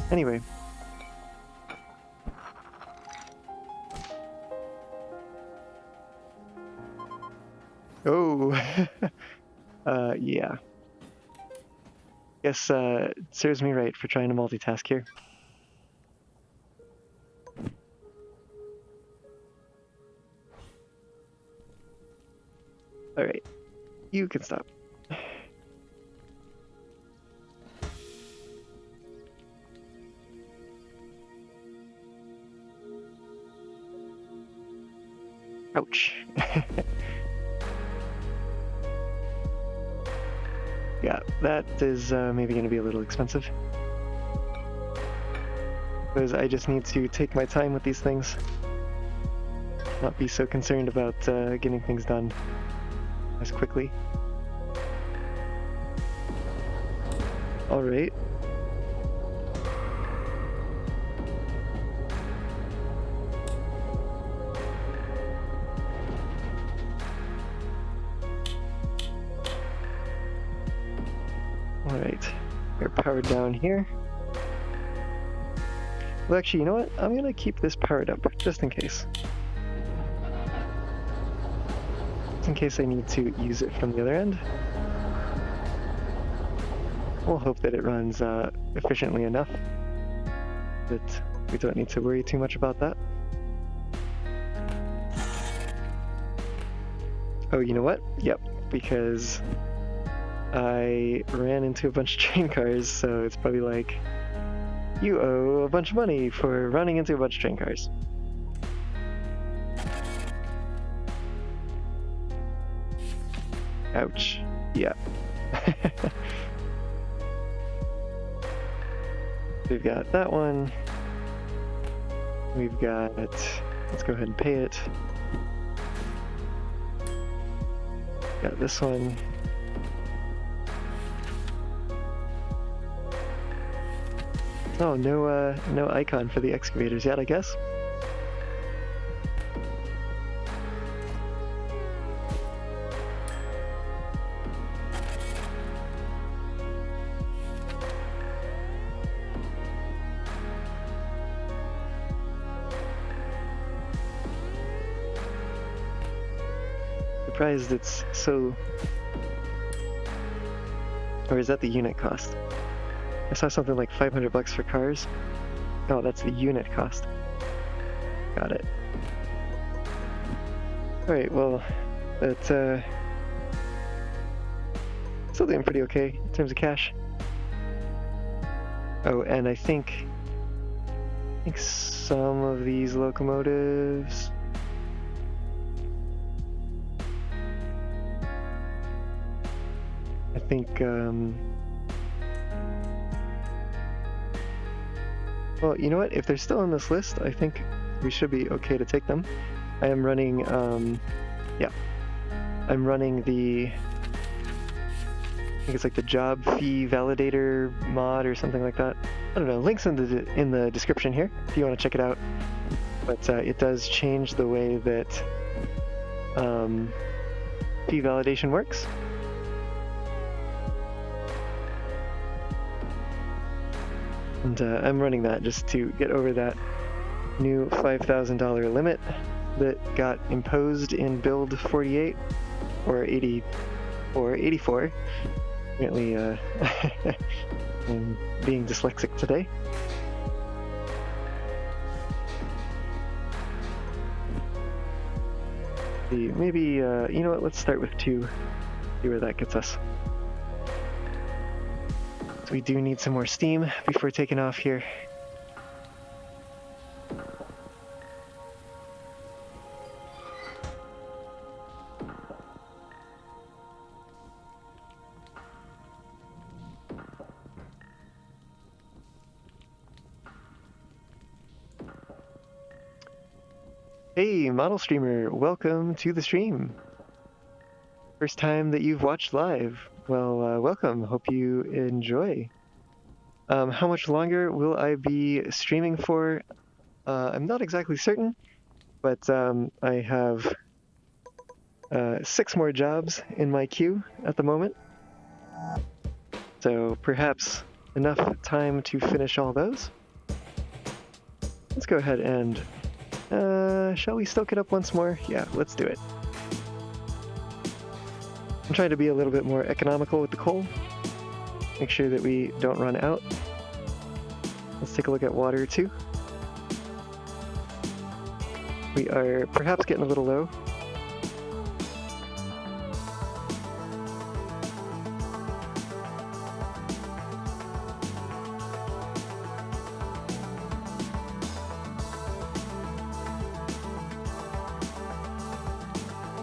Anyway. Oh, yeah. Guess, it serves me right for trying to multitask here. Alright, you can stop. Ouch. Yeah, that is maybe going to be a little expensive. Because I just need to take my time with these things. Not be so concerned about getting things done as quickly. Alright. Alright, we're powered down here. Well, actually, you know what? I'm gonna keep this powered up, just in case. Just in case I need to use it from the other end. We'll hope that it runs efficiently enough that we don't need to worry too much about that. Oh, you know what? Yep, because I ran into a bunch of train cars, so it's probably like, you owe a bunch of money for running into a bunch of train cars. Ouch. Yeah. We've got that one. We've got, let's go ahead and pay it. Got this one. Oh, no icon for the excavators yet, I guess. Surprised it's so... Or is that the unit cost? I saw something like $500 for cars. Oh, that's the unit cost. Got it. Alright, well, that's still doing pretty okay in terms of cash. Oh, and I think some of these locomotives... I think, well, you know what? If they're still on this list, I think we should be okay to take them. I am running, yeah. I'm running the, I think it's like the job fee validator mod or something like that. I don't know, links in the description here if you want to check it out. But it does change the way that fee validation works. And I'm running that just to get over that new $5,000 limit that got imposed in build 48 or 80 or 84. Apparently, I'm being dyslexic today. Maybe, you know what, let's start with 2, see where that gets us. So we do need some more steam before taking off here. Hey, model streamer, welcome to the stream. First time that you've watched live. Well, welcome. Hope you enjoy. How much longer will I be streaming for? I'm not exactly certain, but I have 6 more jobs in my queue at the moment. So perhaps enough time to finish all those. Let's go ahead and shall we stoke it up once more? Yeah, let's do it. I'm trying to be a little bit more economical with the coal. Make sure that we don't run out. Let's take a look at water too. We are perhaps getting a little low.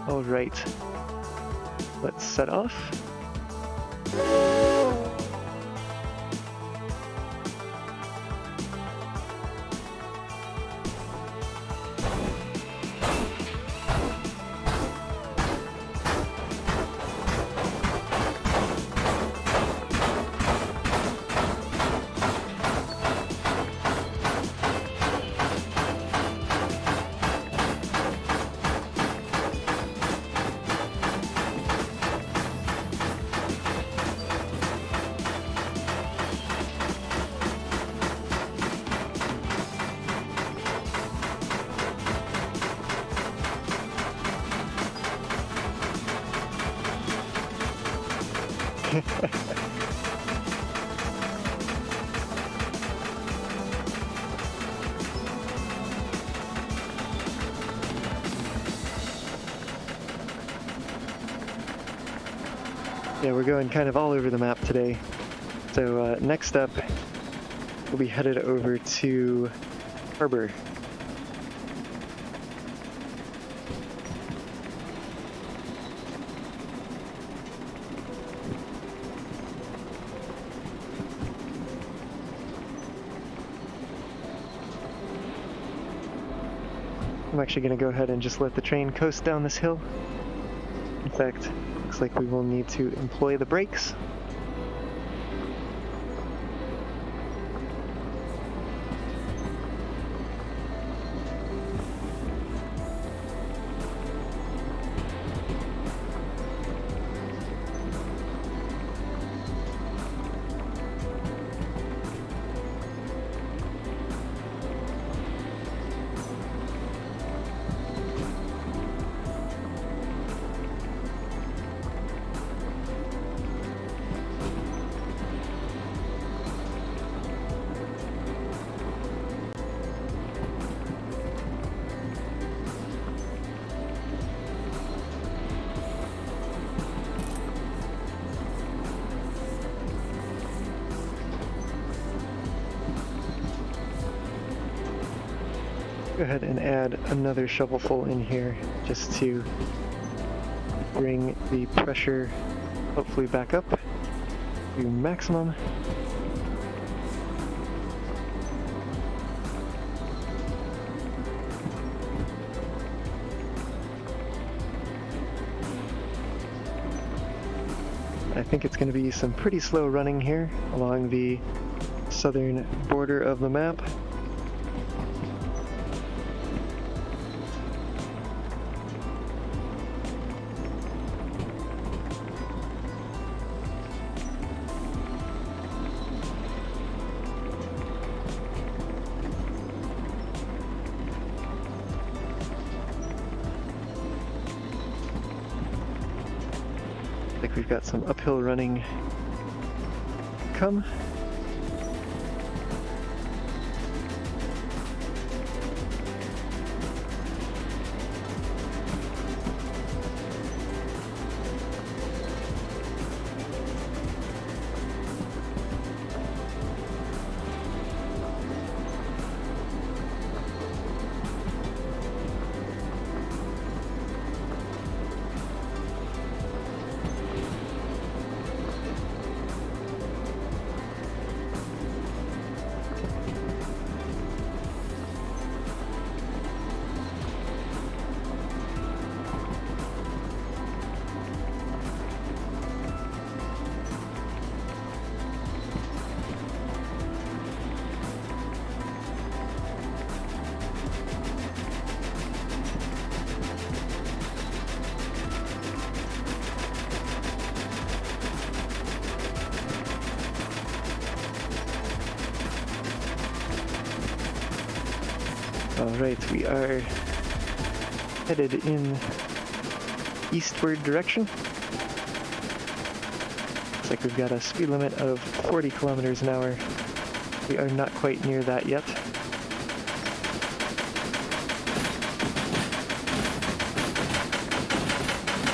All right, let's set off. Yeah, we're going kind of all over the map today. So next up, we'll be headed over to Harbor. I'm actually going to go ahead and just let the train coast down this hill. In fact, looks like we will need to employ the brakes. Go ahead and add another shovelful in here just to bring the pressure hopefully back up to maximum. I think it's going to be some pretty slow running here along the southern border of the map. like we've got some uphill running come. Alright, we are headed in eastward direction. Looks like we've got a speed limit of 40 kilometers an hour. We are not quite near that yet.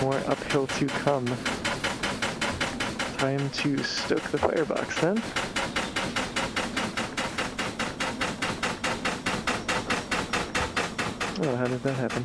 More uphill to come. Time to stoke the firebox then. Oh, how did that happen?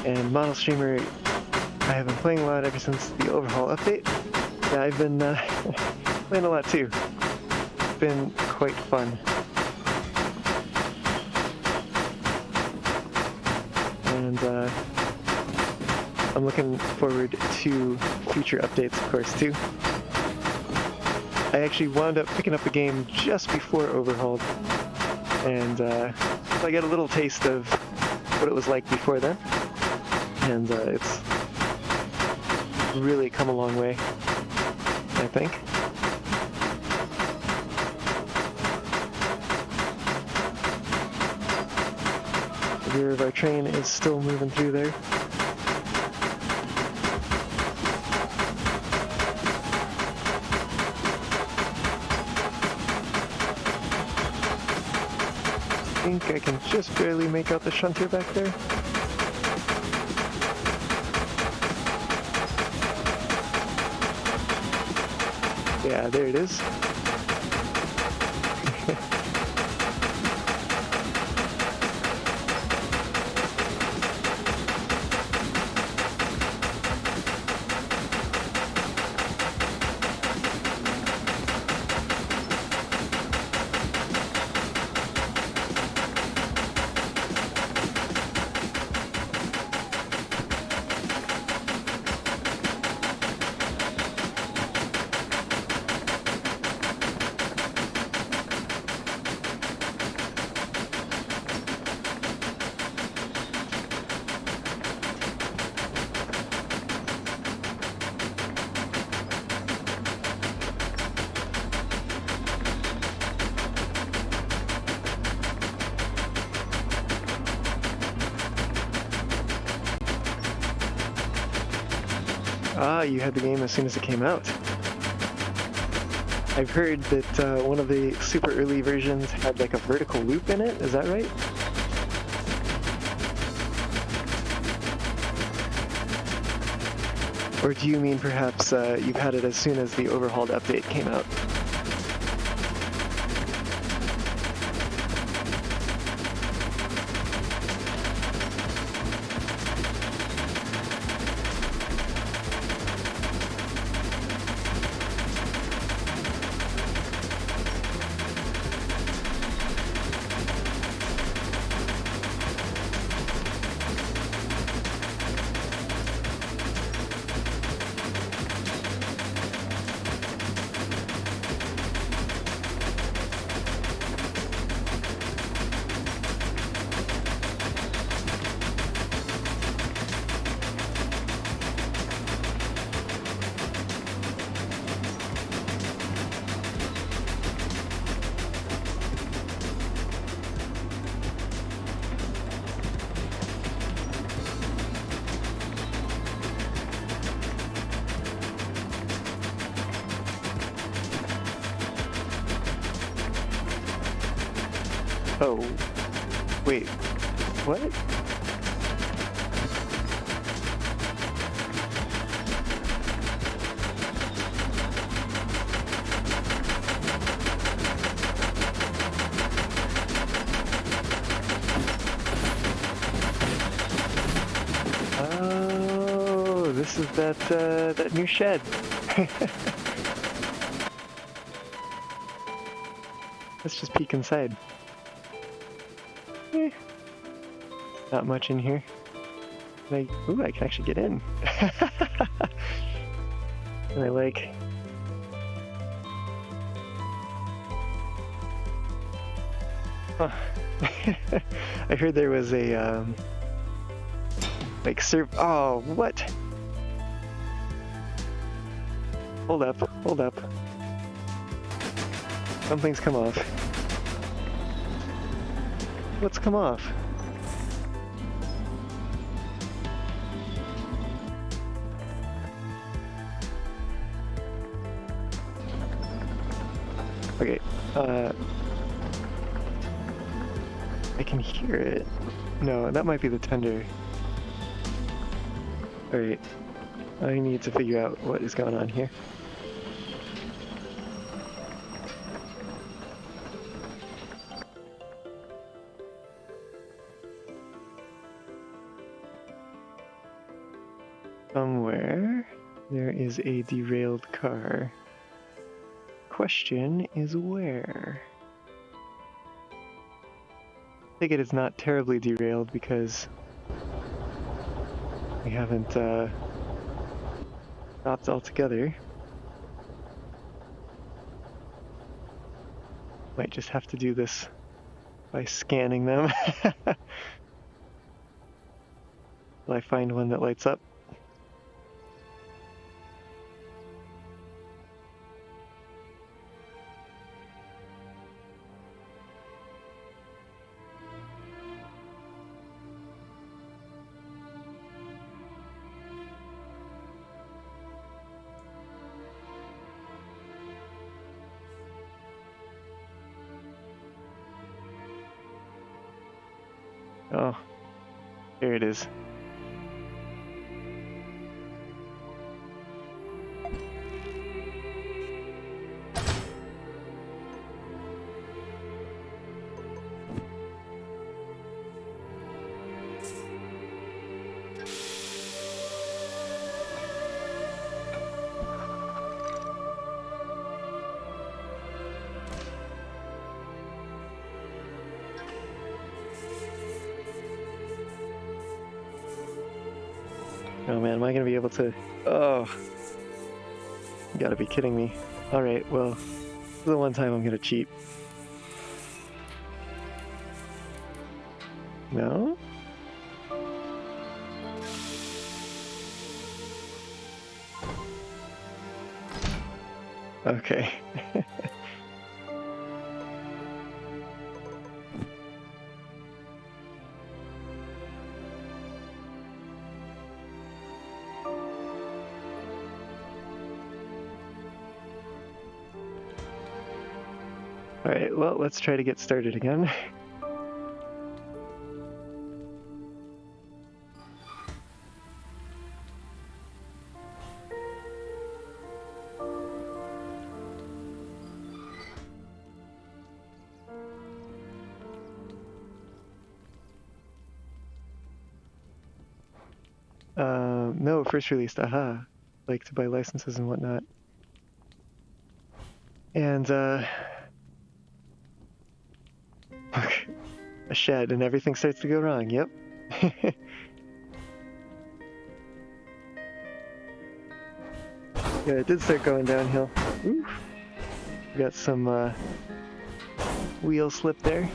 And Model Streamer, I have been playing a lot ever since the Overhaul update. Yeah, I've been playing a lot too. It's been quite fun. And I'm looking forward to future updates, of course, too. I actually wound up picking up the game just before Overhauled, and I got a little taste of what it was like before then. And it's really come a long way, I think. The rear of our train is still moving through there. I think I can just barely make out the shunter back there. Yeah, there it is. Ah, you had the game as soon as it came out. I've heard that one of the super early versions had like a vertical loop in it, is that right? Or do you mean perhaps you've had it as soon as the Overhauled update came out? Oh, wait, what? Oh, this is that new shed. Let's just peek inside. Not much in here. Ooh, I can actually get in. And I like... Huh. I heard there was a, like, oh, what? Hold up, hold up. Something's come off. What's come off? Okay, I can hear it. No, that might be the tender. Alright, I need to figure out what is going on here. Somewhere there is a derailed car. Question is where? I think it is not terribly derailed because we haven't stopped altogether. Might just have to do this by scanning them. Till I find one that lights up. Oh, here it is. Oh man, am I gonna be able to... Oh, you gotta be kidding me. Alright, well, this is the one time I'm gonna cheat. No? Okay. Alright, well, let's try to get started again. No, first released, aha. Like to buy licenses and whatnot. And, a shed and everything starts to go wrong, yep. Yeah, it did start going downhill. Ooh. We got some, wheel slip there.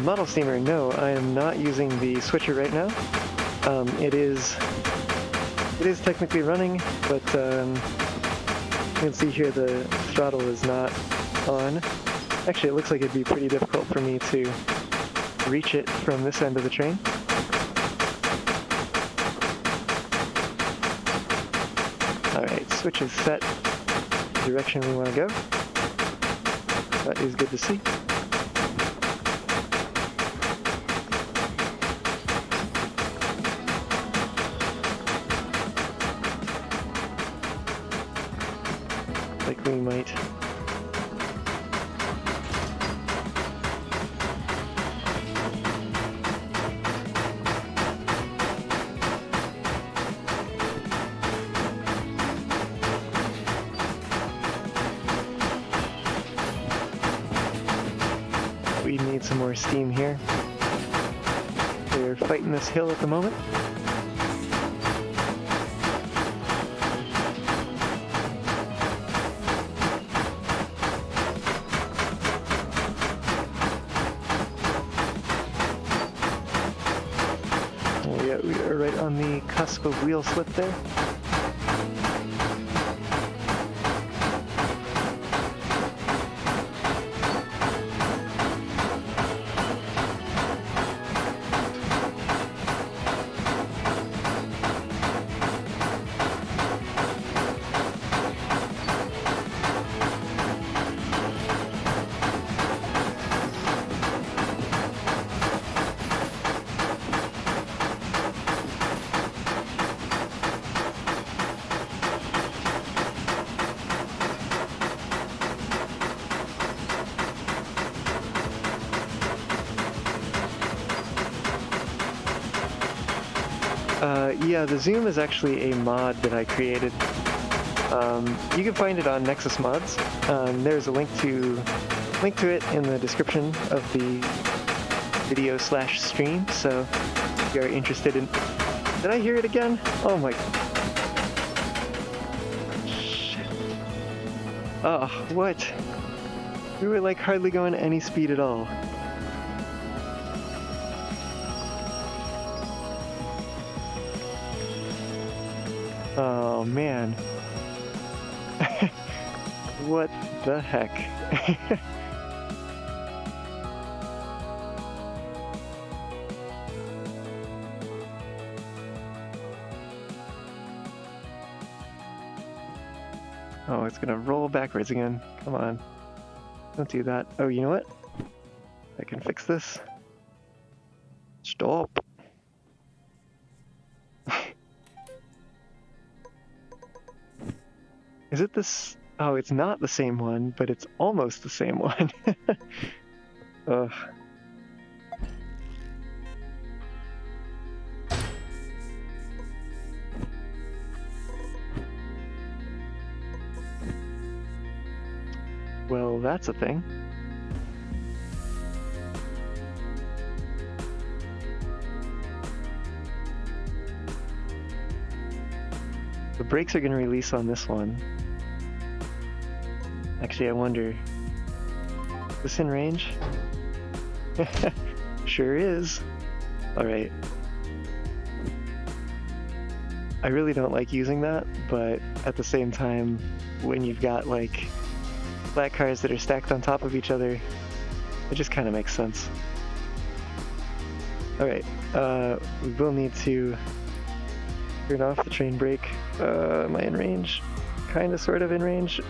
model steamer, no, I am not using the switcher right now. It is technically running, but you can see here the throttle is not on. Actually, it looks like it'd be pretty difficult for me to reach it from this end of the train. Alright, switch is set the direction we want to go. That is good to see. Like we might we need some more steam here. We're fighting this hill at the moment. We are right on the cusp of wheel slip there. Yeah, the zoom is actually a mod that I created. You can find it on Nexus Mods. There's a link to it in the description of the video/stream. So if you're interested in, did I hear it again? Oh my! Shit! Oh, what? We were like hardly going any speed at all. Oh man. What the heck? Oh, it's gonna roll backwards again. Come on. Don't do that. Oh, you know what? I can fix this. Stop. Is it this? Oh, it's not the same one, but it's almost the same one. Ugh. Well, that's a thing. The brakes are going to release on this one. Actually, I wonder, is this in range? Sure is. Alright. I really don't like using that, but at the same time, when you've got like flat cars that are stacked on top of each other, it just kind of makes sense. Alright, we will need to turn off the train brake. Am I in range? Kinda, sort of in range.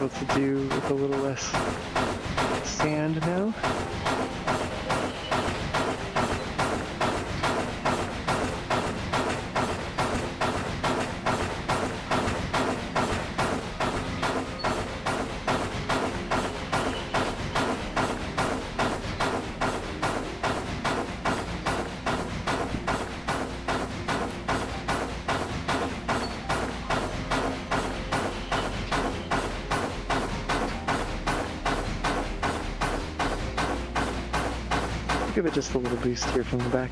able to do with a little less sand now. Give it just a little boost here from the back.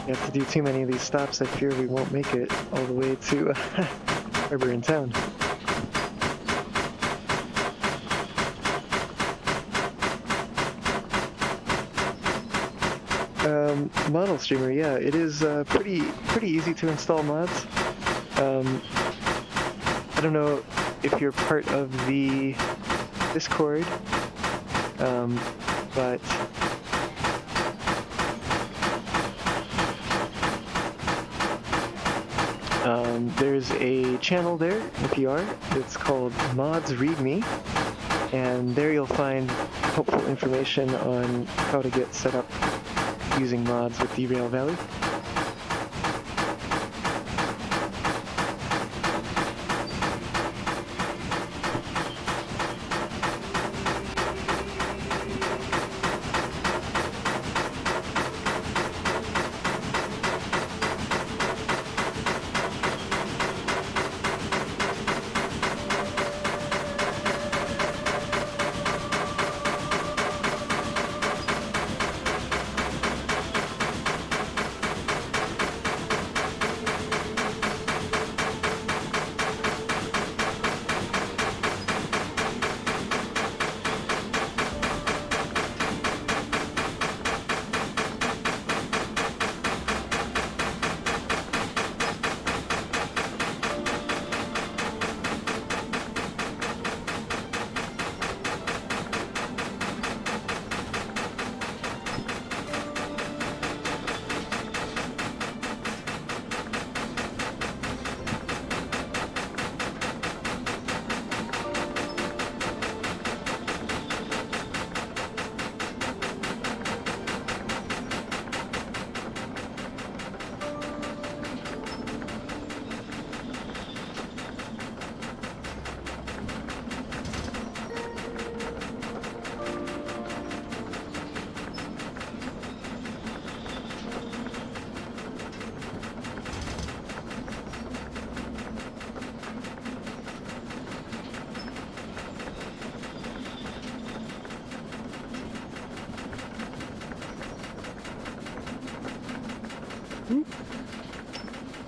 You have to do too many of these stops, I fear we won't make it all the way to Harbor in town. Model streamer, yeah, it is pretty easy to install mods. I don't know if you're part of the Discord, but there's a channel there, if you are, it's called Mods Read Me, and there you'll find helpful information on how to get set up using mods with Derail Valley.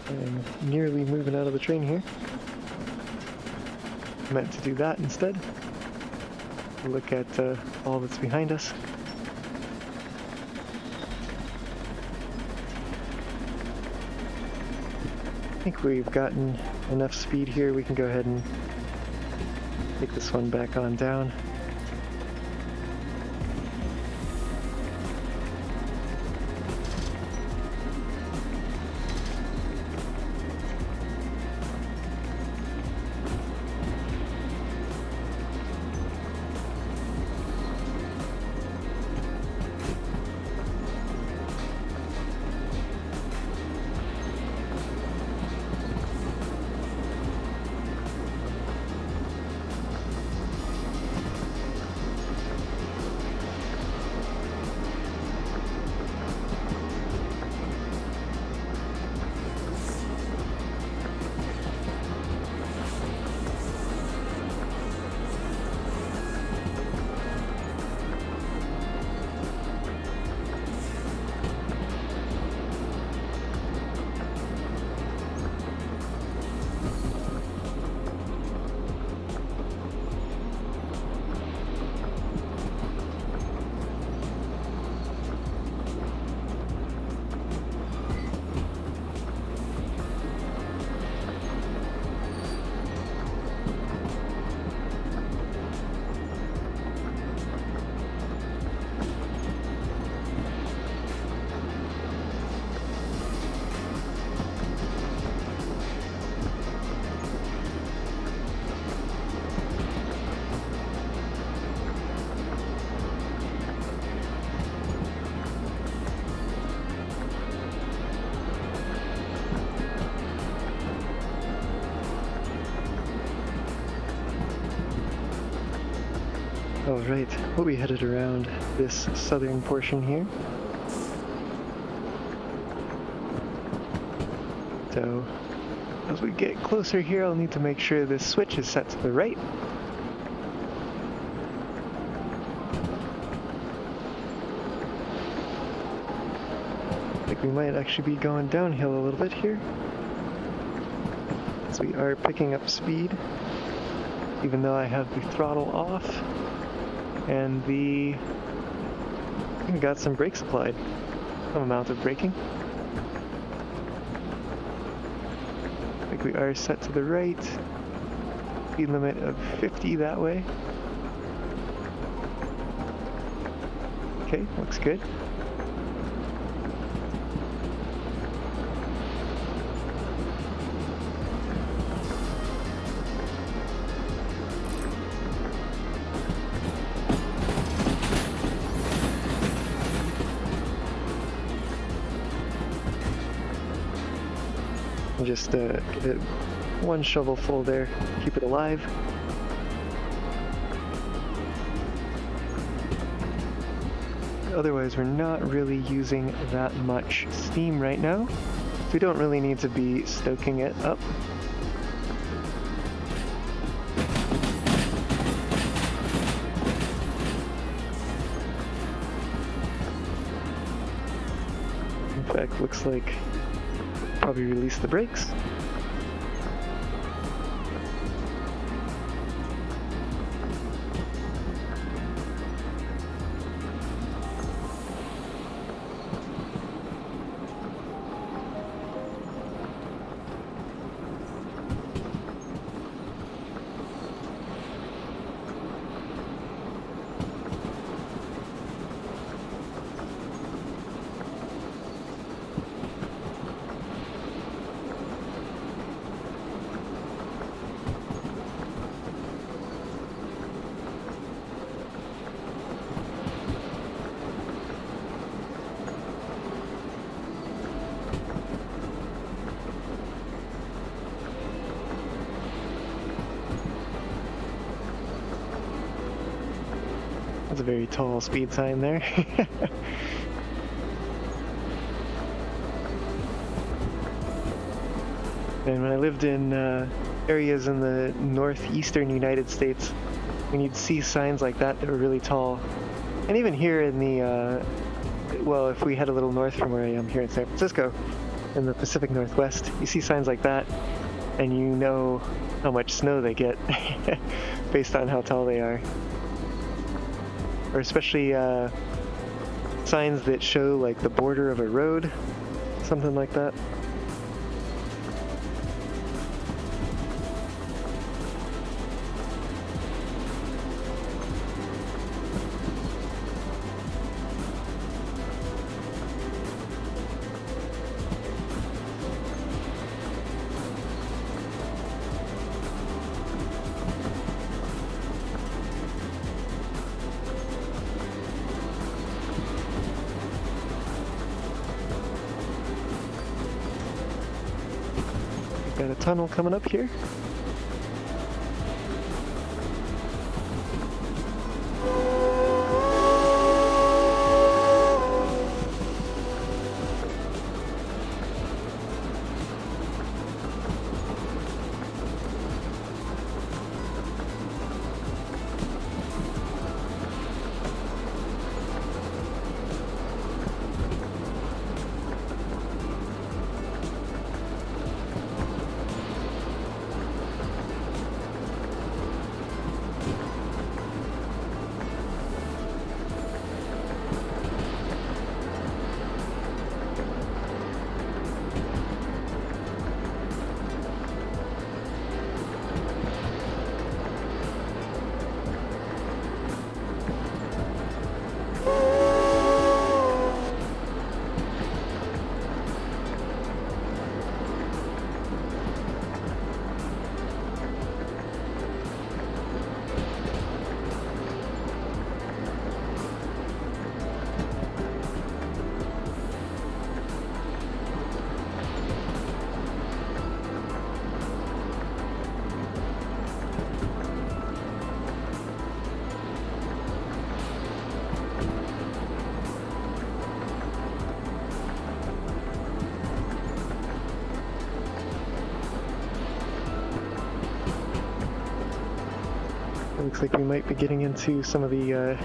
I'm nearly moving out of the train here. Meant to do that instead. Look at all that's behind us. I think we've gotten enough speed here. We can go ahead and take this one back on down. Alright, we'll be headed around this southern portion here. So, as we get closer here, I'll need to make sure this switch is set to the right. I think we might actually be going downhill a little bit here. So we are picking up speed, even though I have the throttle off, and I got some brakes applied, some amount of braking. I think we are set to the right, speed limit of 50 that way. Okay, looks good. Just give it one shovel full there, keep it alive. Otherwise, we're not really using that much steam right now, so we don't really need to be stoking it up. In fact, looks like probably release the brakes. That's a very tall speed sign there. And when I lived in areas in the northeastern United States, when you'd see signs like that were really tall, and even here in the, well, if we head a little north from where I am here in San Francisco, in the Pacific Northwest, you see signs like that, and you know how much snow they get based on how tall they are. Or especially signs that show like the border of a road, something like that. Got a tunnel coming up here. Looks like we might be getting into some of the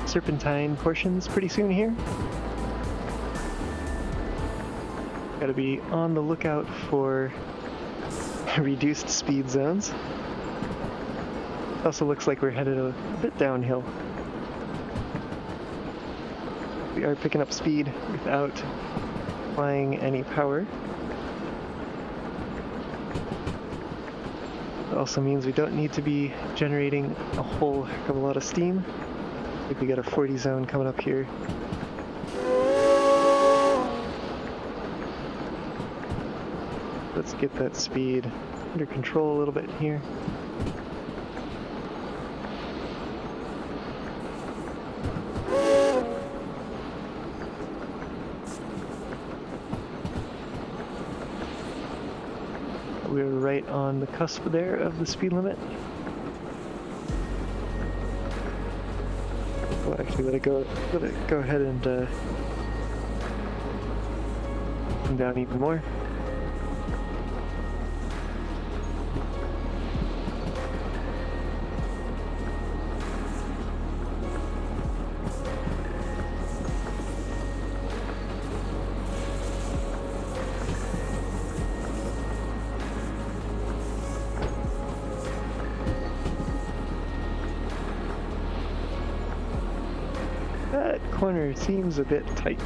serpentine portions pretty soon here. Gotta be on the lookout for reduced speed zones. Also looks like we're headed a bit downhill. We are picking up speed without applying any power. It also means we don't need to be generating a whole heck of a lot of steam. I think we got a 40 zone coming up here. Let's get that speed under control a little bit here. We're right on the cusp there of the speed limit. Well, actually, let it go ahead and come down even more. That corner seems a bit tight.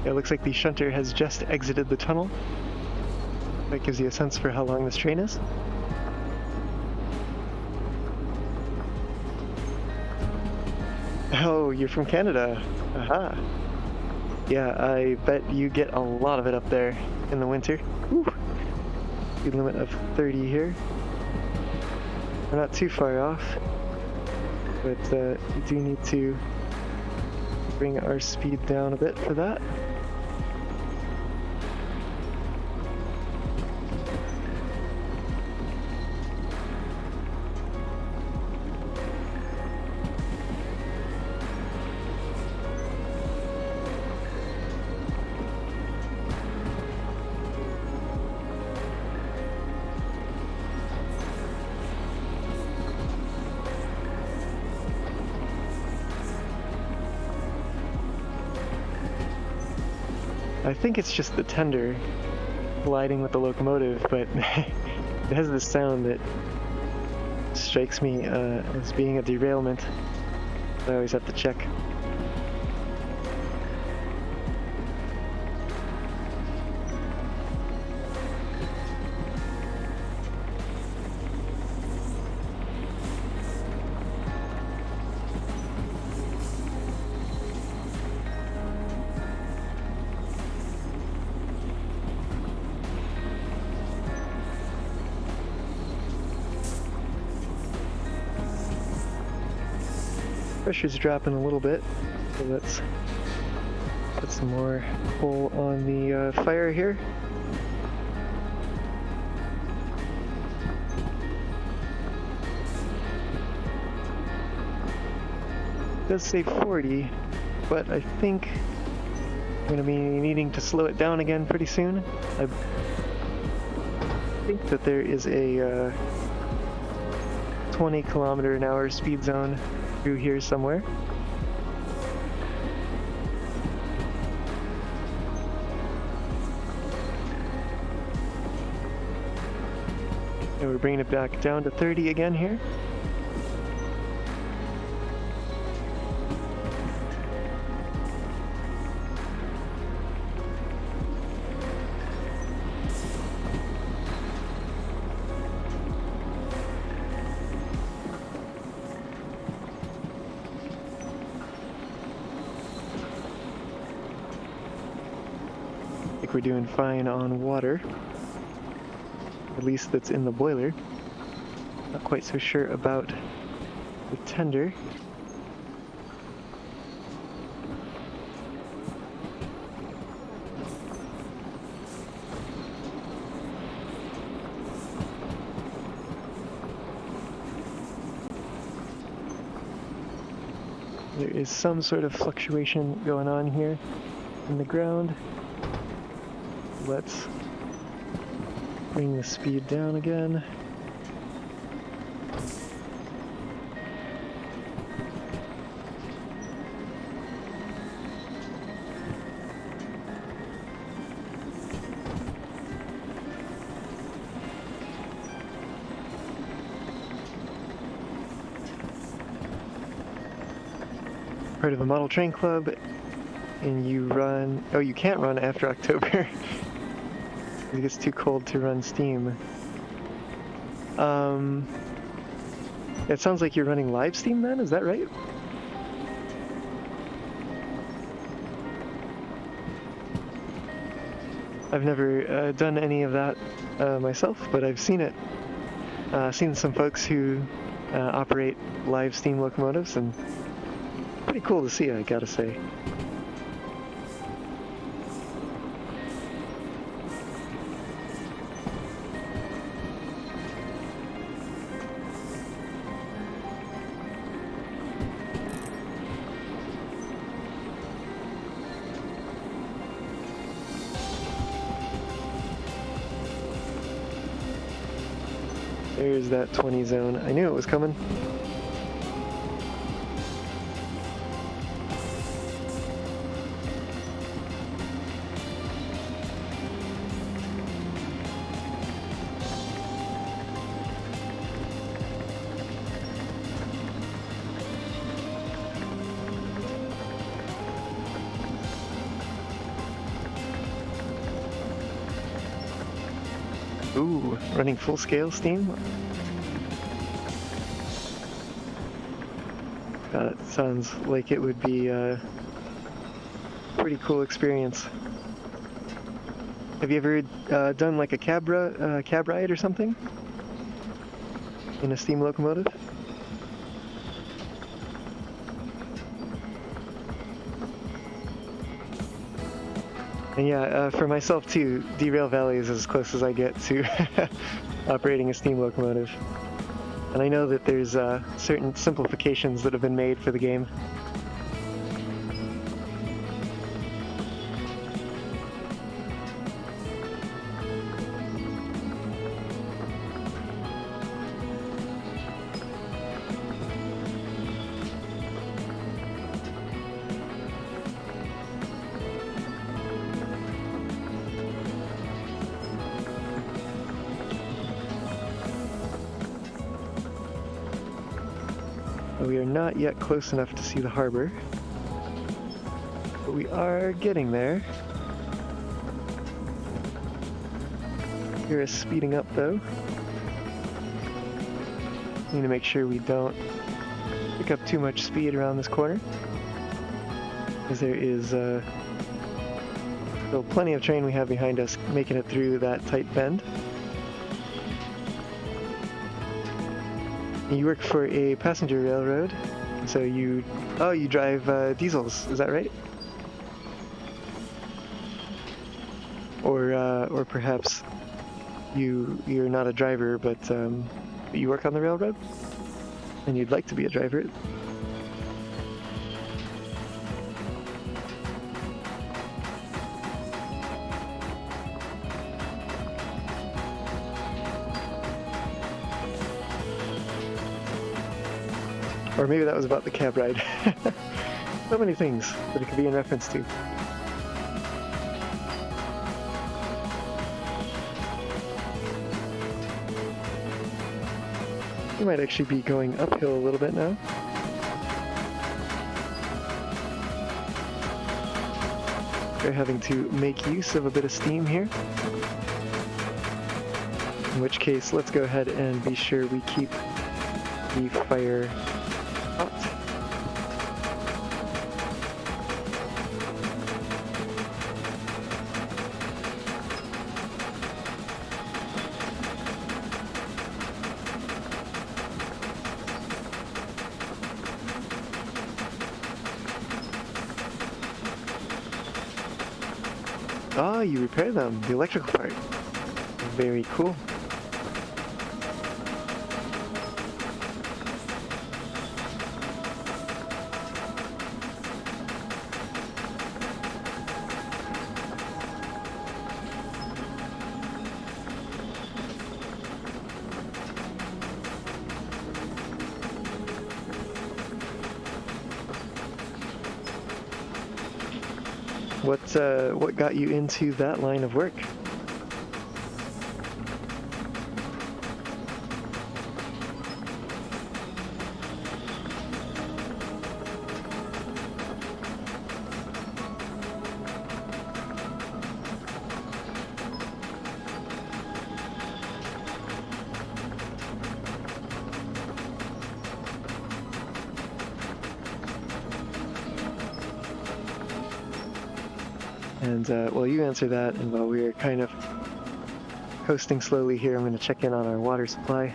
It looks like the shunter has just exited the tunnel. That gives you a sense for how long this train is. Oh, you're from Canada. Aha. Yeah, I bet you get a lot of it up there in the winter. Whew. Speed limit of 30 here. We're not too far off, but we do need to bring our speed down a bit for that. I think it's just the tender colliding with the locomotive, but it has this sound that strikes me as being a derailment. I always have to check. Pressure's dropping a little bit, so let's put some more coal on the fire here. It does say 40, but I think I'm going to be needing to slow it down again pretty soon. I think that there is a 20 km/h speed zone through here somewhere. And we're bringing it back down to 30 again here. We're doing fine on water, at least that's in the boiler. Not quite so sure about the tender. There is some sort of fluctuation going on here in the ground. Let's bring the speed down again. Part of a model train club, and you run... Oh, you can't run after October. It gets too cold to run Steam. It sounds like you're running live Steam then, is that right? I've never done any of that myself, but I've seen it. Seen some folks who operate live Steam locomotives, and pretty cool to see, I gotta say. There's that 20 zone. I knew it was coming. Ooh, running full scale Steam? That sounds like it would be a pretty cool experience. Have you ever done like a cab ride or something? In a steam locomotive? And yeah, for myself too, Derail Valley is as close as I get to operating a steam locomotive. And I know that there's certain simplifications that have been made for the game. We are not yet close enough to see the harbor, but we are getting there. Here is speeding up though. Need to make sure we don't pick up too much speed around this corner, because there is still plenty of train we have behind us making it through that tight bend. You work for a passenger railroad, so you drive diesels, is that right? Or perhaps you're not a driver, but you work on the railroad, and you'd like to be a driver. Or maybe that was about the cab ride. So many things that it could be in reference to. We might actually be going uphill a little bit now. We're having to make use of a bit of steam here. In which case, let's go ahead and be sure we keep the fire hot. Ah, you repair them, the electrical part. Very cool. What got you into that line of work? And while you answer that, and while we're kind of coasting slowly here, I'm going to check in on our water supply.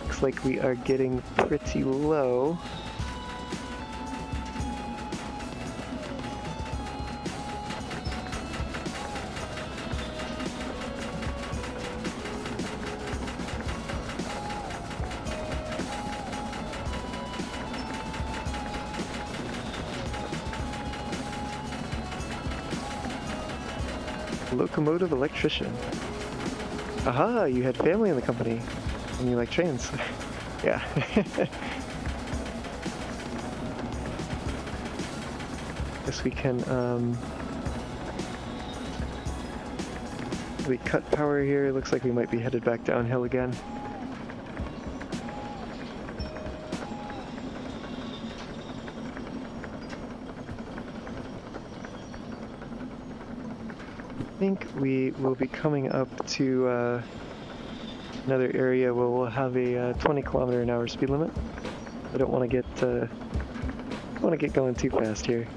Looks like we are getting pretty low. Locomotive electrician. Aha, you had family in the company and you like trains. Yeah. Guess we can we cut power here. Looks like we might be headed back downhill again. I think we will be coming up to another area where we'll have a 20km/h speed limit. I don't want to get going too fast here.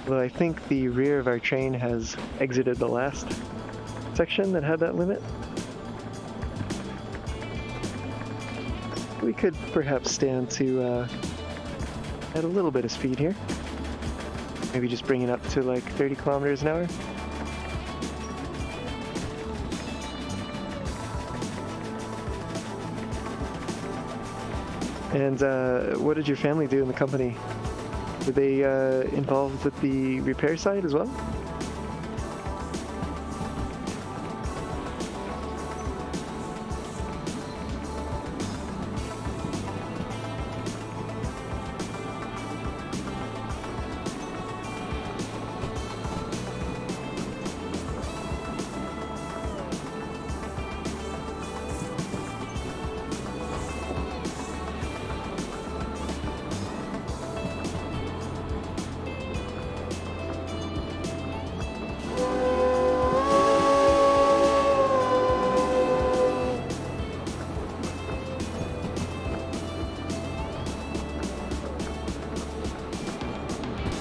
Although I think the rear of our train has exited the last section that had that limit. We could perhaps stand to add a little bit of speed here. Maybe just bring it up to like 30km/h. And what did your family do in the company? Were they involved with the repair side as well?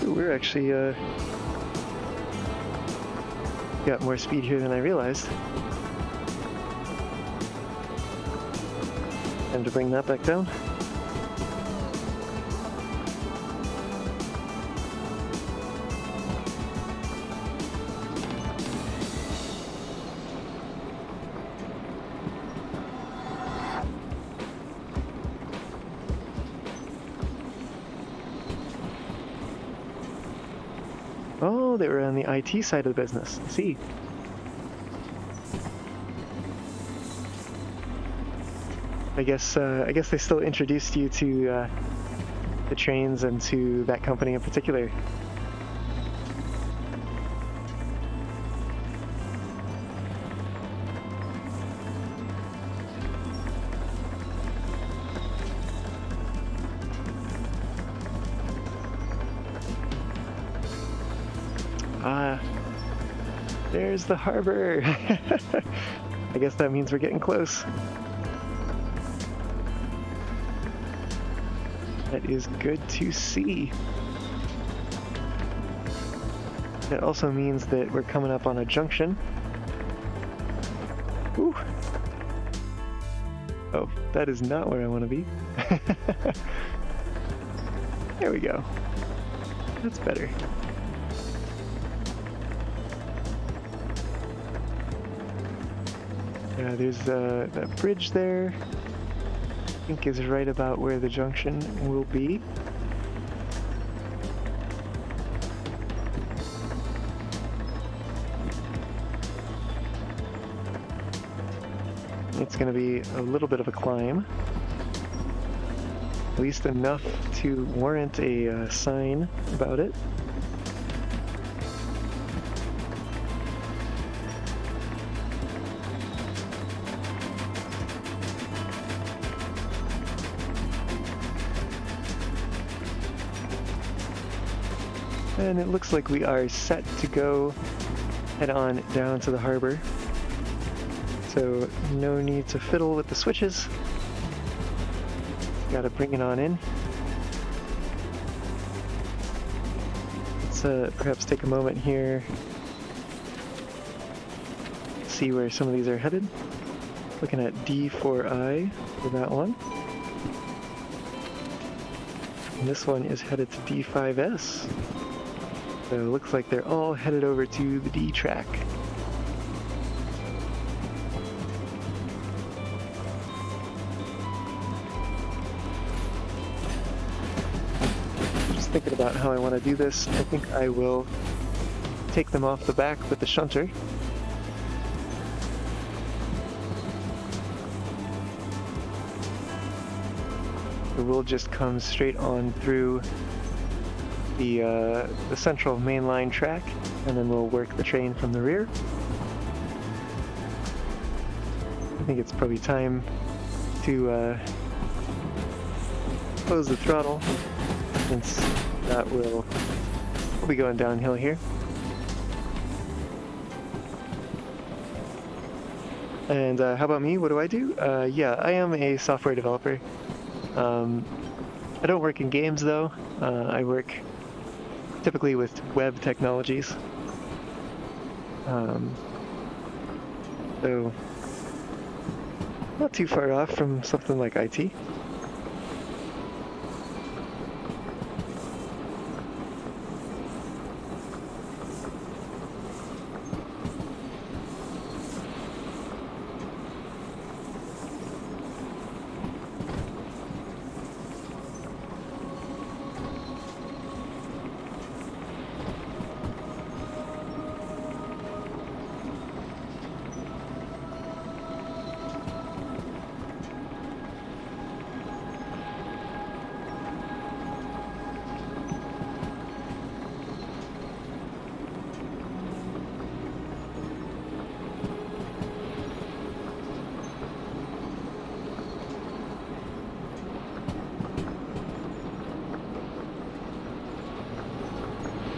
We're actually got more speed here than I realized. Time to bring that back down. Oh, they were on the IT side of the business. I see. I guess they still introduced you to the trains and to that company in particular. There's the harbor. I guess that means we're getting close. That is good to see. That also means that we're coming up on a junction. Whew. Oh, that is not where I want to be. There we go. That's better. Yeah, there's that bridge there. I think is right about where the junction will be. It's going to be a little bit of a climb. At least enough to warrant a sign about it. And it looks like we are set to go head on down to the harbor. So no need to fiddle with the switches. Gotta bring it on in. Let's perhaps take a moment here, see where some of these are headed. Looking at D4I for that one. And this one is headed to D5S. So it looks like they're all headed over to the D track. Just thinking about how I want to do this. I think I will take them off the back with the shunter. We'll just come straight on through the central mainline track, and then we'll work the train from the rear. I think it's probably time to close the throttle, since that will be going downhill here. And how about me? What do I do? Yeah, I am a software developer. I don't work in games though. I work typically with web technologies. So not too far off from something like IT.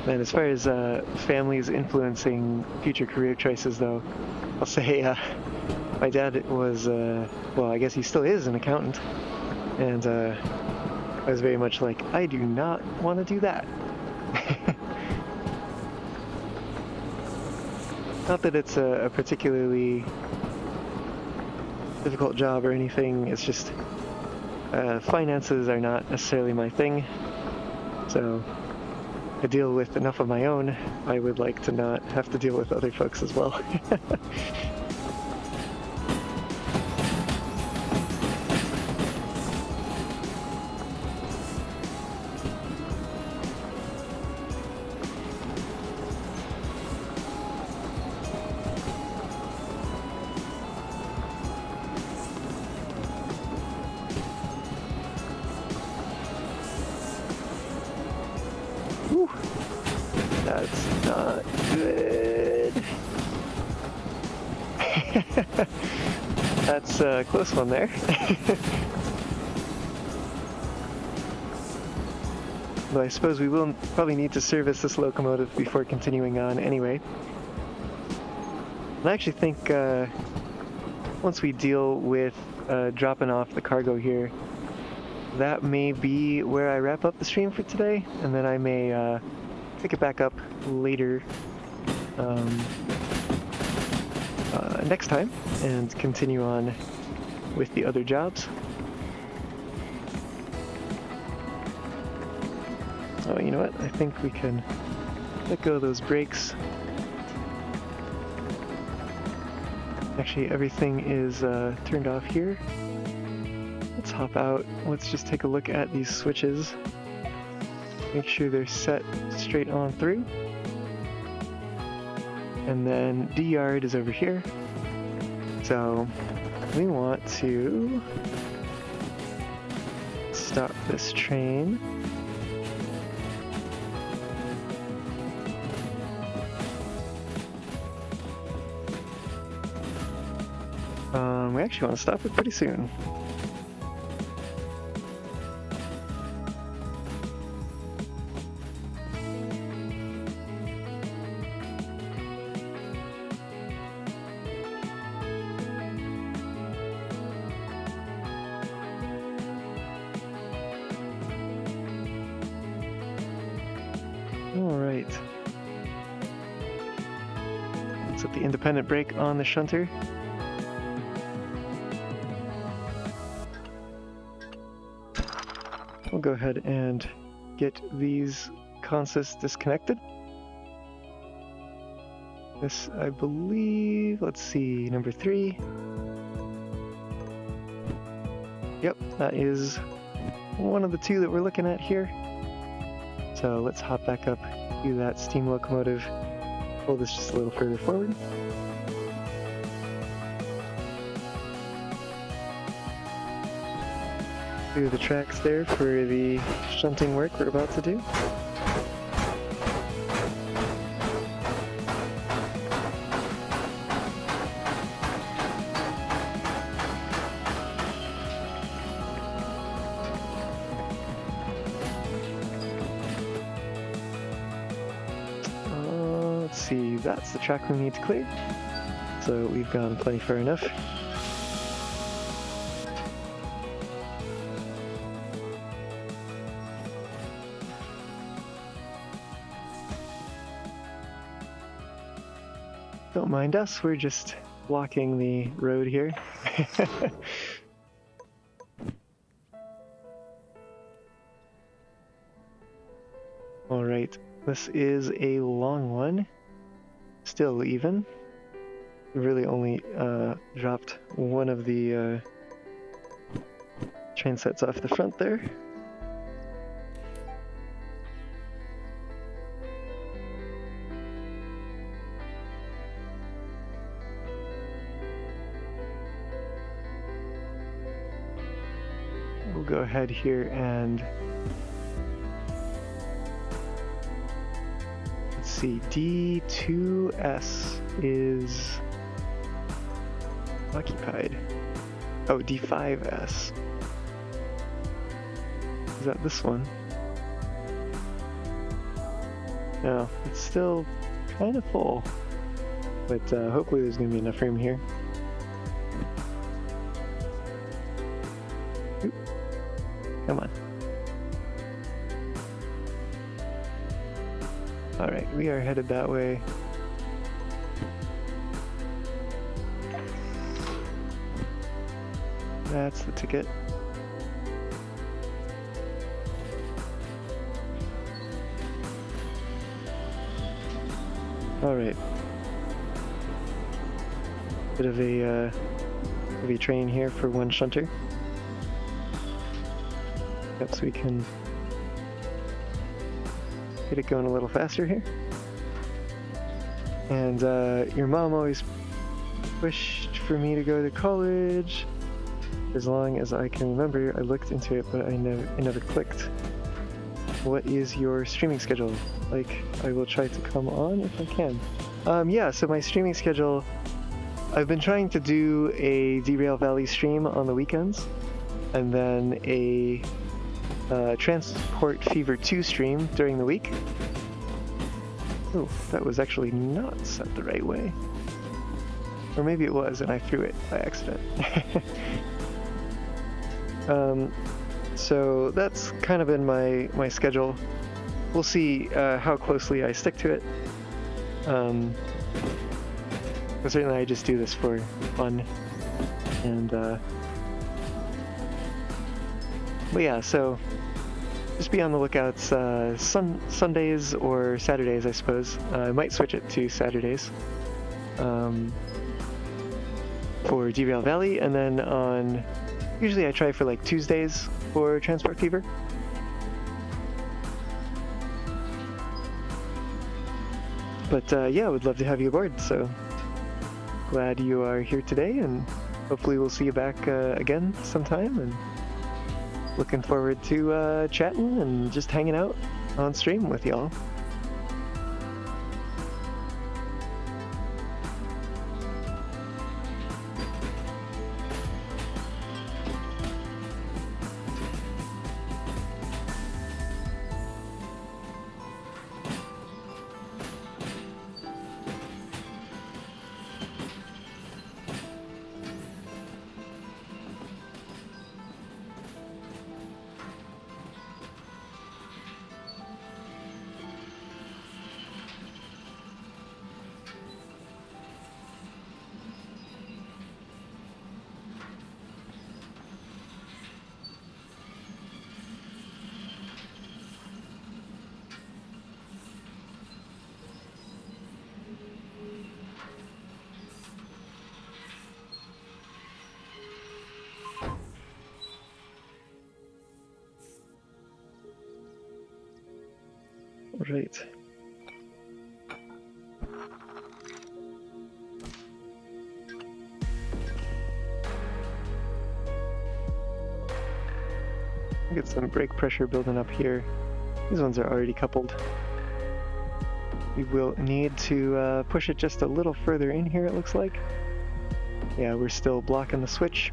And as far as families influencing future career choices, though, I'll say my dad was, well, I guess he still is an accountant, and I was very much like, I do not want to do that. Not that it's a particularly difficult job or anything, it's just finances are not necessarily my thing, so I deal with enough of my own. I would like to not have to deal with other folks as well. Whew. That's not good. That's a close one there. But I suppose we will probably need to service this locomotive before continuing on anyway. And I actually think once we deal with dropping off the cargo here, that may be where I wrap up the stream for today, and then I may pick it back up later next time and continue on with the other jobs. Oh, you know what? I think we can let go of those brakes. Actually, everything is turned off here. Let's hop out. Let's just take a look at these switches. Make sure they're set straight on through. And then D yard is over here. So we want to stop this train. We actually want to stop it pretty soon. Alright. Let's set the independent brake on the shunter. We'll go ahead and get these consists disconnected. This, I believe, let's see, number 3. Yep, that is one of the 2 that we're looking at here. So let's hop back up to that steam locomotive. Pull this just a little further forward. Do the tracks there for the shunting work we're about to do. Let's see, that's the track we need to clear. So we've gone plenty far enough. Don't mind us, we're just blocking the road here. Alright, this is a long one. Still even. We really only dropped one of the train sets off the front there. We'll go ahead here and let's see, D2S is occupied. Oh, D5S. Is that this one? No, it's still kind of full, but hopefully there's going to be enough room here. Oop. Come on. Alright, we are headed that way. That's the ticket. Alright. Bit of a heavy train here for one shunter. Yep, so we can get it going a little faster here. And your mom always pushed for me to go to college. As long as I can remember, I looked into it, but I never clicked. What is your streaming schedule? Like, I will try to come on if I can. Yeah, so my streaming schedule, I've been trying to do a Derail Valley stream on the weekends, and then a Transport Fever 2 stream during the week. Oh, that was actually not set the right way. Or maybe it was and I threw it by accident. So that's kind of been my schedule. We'll see how closely I stick to it. But certainly I just do this for fun. And but yeah, so just be on the lookout Sundays or Saturdays, I suppose. I might switch it to Saturdays for Derail Valley, and then on usually I try for like Tuesdays for Transport Fever. But yeah, I would love to have you aboard, so glad you are here today, and hopefully we'll see you back again sometime, and looking forward to chatting and just hanging out on stream with y'all. Right. Get some brake pressure building up here. These ones are already coupled. We will need to push it just a little further in here, it looks like. Yeah, we're still blocking the switch.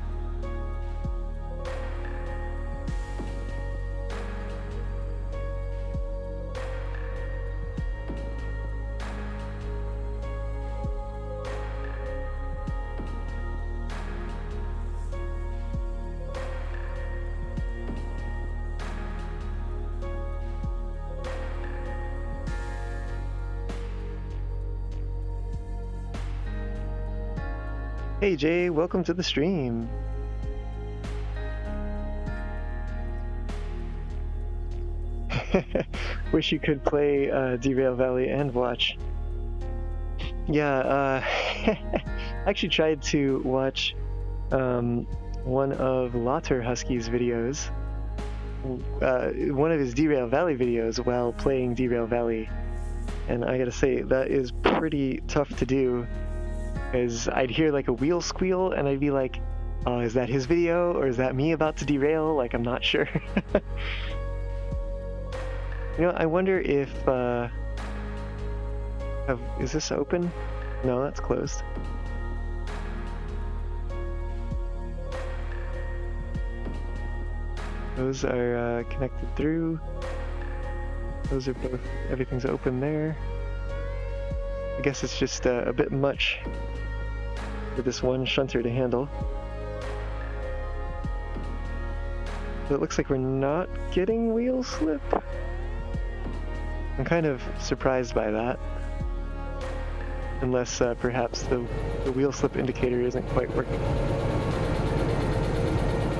Hey Jay, welcome to the stream. Wish you could play Derail Valley and watch. Yeah, I actually tried to watch one of Lauter Husky's videos, one of his Derail Valley videos while playing Derail Valley. And I gotta say, that is pretty tough to do. Because I'd hear like a wheel squeal and I'd be like, oh, is that his video or is that me about to derail? Like, I'm not sure. You know, I wonder if, is this open? No, that's closed. Those are connected through. Those are both, everything's open there. I guess it's just a bit much for this one shunter to handle. So it looks like we're not getting wheel slip. I'm kind of surprised by that. Unless perhaps the wheel slip indicator isn't quite working.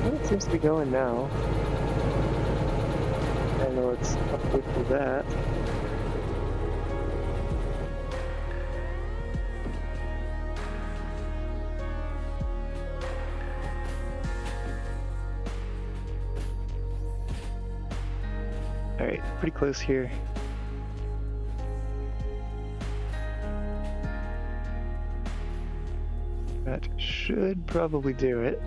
Well, it seems to be going now. I know it's upward for that. Alright, pretty close here. That should probably do it.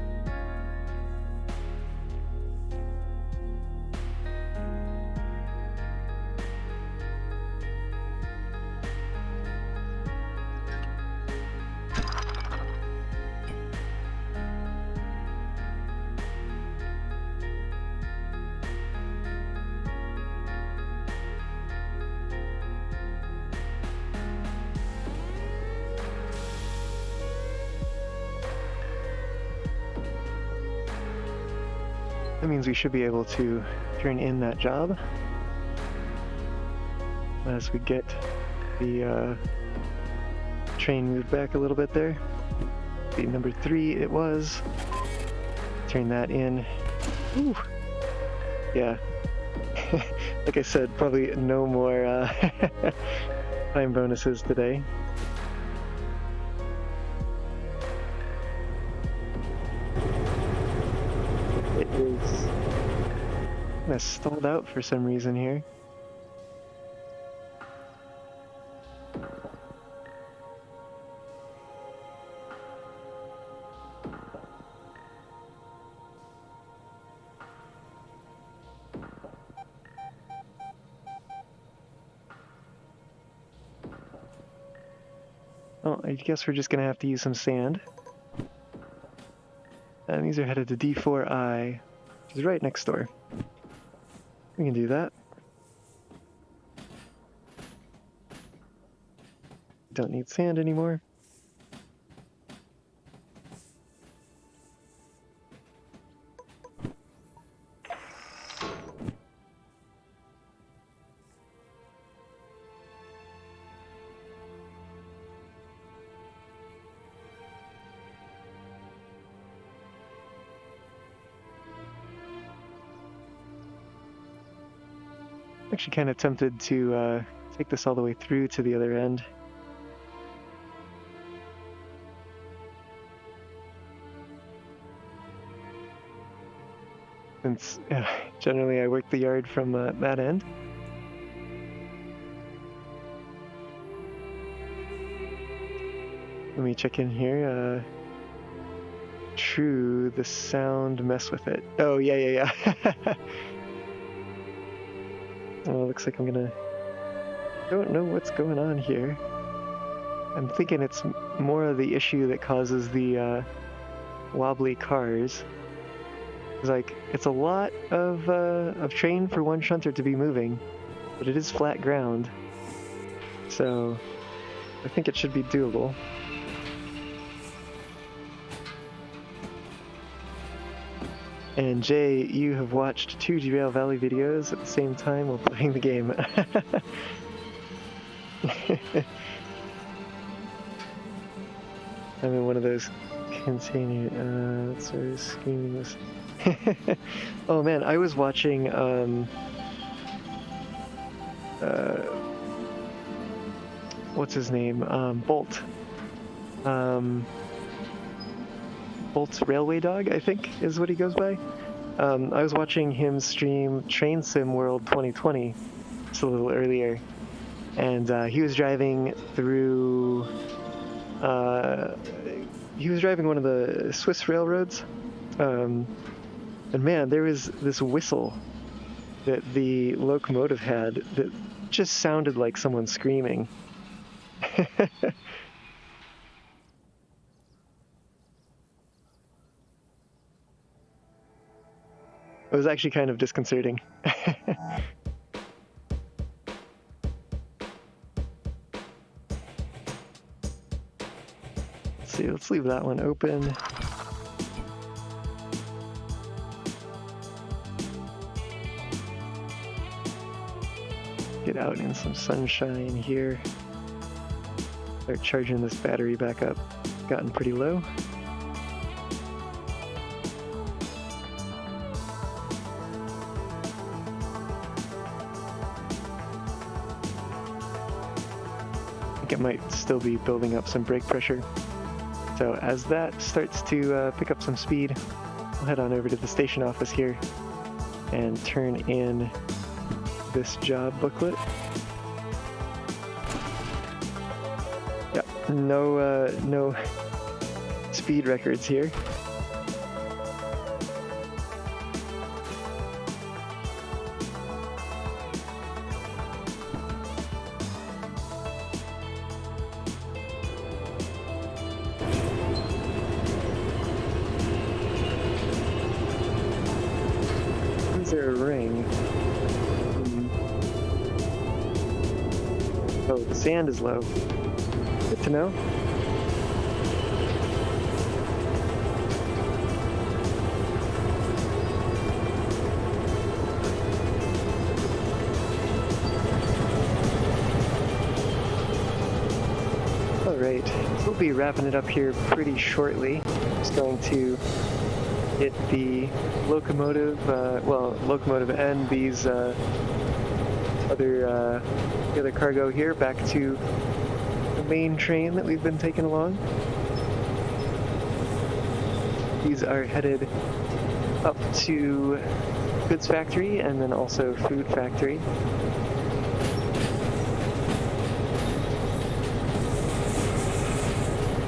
That means we should be able to turn in that job as we get the train moved back a little bit there. The number 3 it was. Turn that in. Ooh. Yeah. Like I said, probably no more time bonuses today. Kind of stalled out for some reason here. Oh, I guess we're just gonna have to use some sand. And these are headed to D4I, which is right next door. We can do that. Don't need sand anymore. Actually kind of tempted to take this all the way through to the other end. Since generally I work the yard from that end. Let me check in here. True, the sound mess with it. Oh, yeah. Oh, looks like I'm gonna... Don't know what's going on here. I'm thinking it's more of the issue that causes the wobbly cars. It's like, it's a lot of train for one shunter to be moving, but it is flat ground. So, I think it should be doable. And Jay, you have watched 2 Derail Valley videos at the same time while playing the game. I'm in one of those container, sort of screaming this. Oh man, I was watching, what's his name? Bolt. Bolt's Railway Dog, I think, is what he goes by. I was watching him stream Train Sim World 2020 just a little earlier, and he was driving through. He was driving one of the Swiss railroads, and man, there was this whistle that the locomotive had that just sounded like someone screaming. It was actually kind of disconcerting. Let's see, let's leave that one open. Get out in some sunshine here. Start charging this battery back up. Gotten pretty low. It might still be building up some brake pressure. So as that starts to pick up some speed, I'll head on over to the station office here and turn in this job booklet. Yeah, no speed records here. Is there a ring? Oh, the sand is low. Good to know. Alright, we'll be wrapping it up here pretty shortly. Just going to get the locomotive, locomotive and these the other cargo here back to the main train that we've been taking along. These are headed up to goods factory and then also food factory.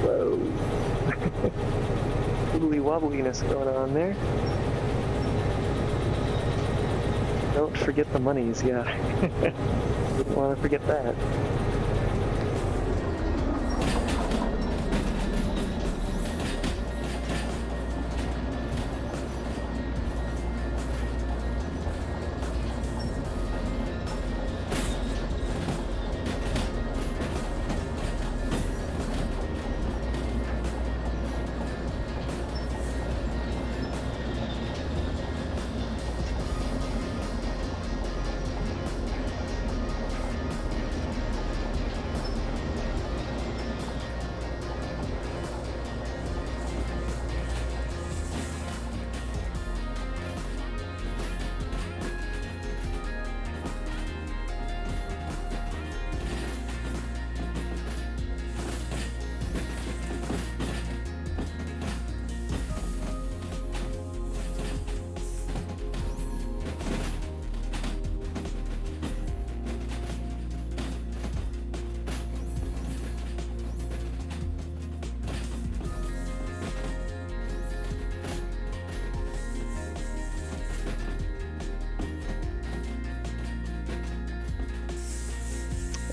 Whoa. Wibbly wobbliness going on there. Don't forget the monies, yeah. Didn't want to forget that.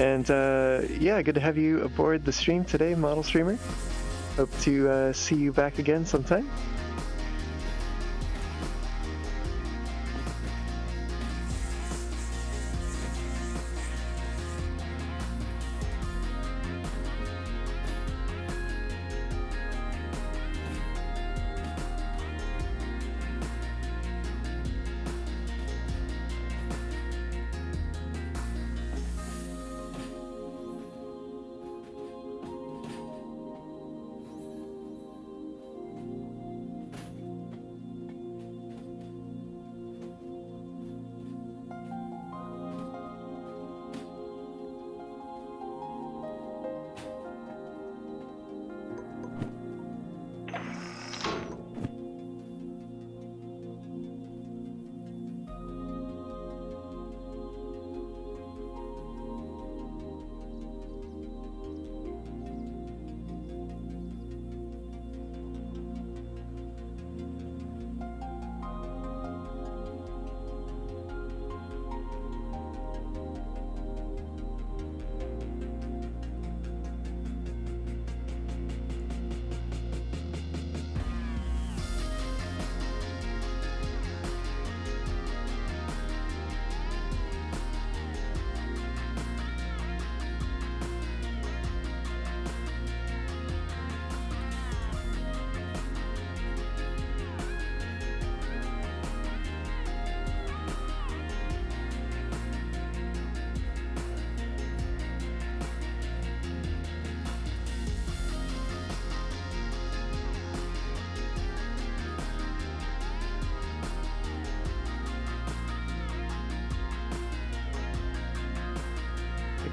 And yeah, good to have you aboard the stream today, Model Streamer. Hope to see you back again sometime.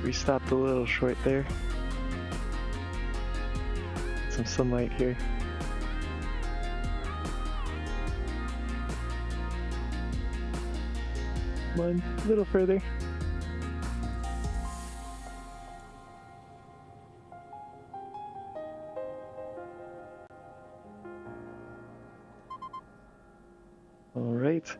We stopped a little short there. Some sunlight here. Come on, a little further. All right.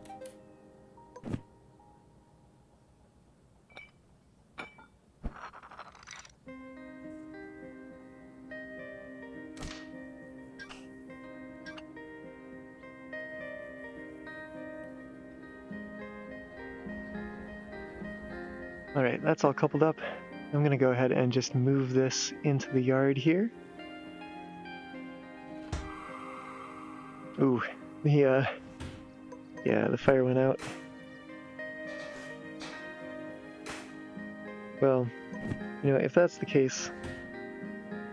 Alright, that's all coupled up. I'm gonna go ahead and just move this into the yard here. Ooh, the fire went out. Well, you know, if that's the case,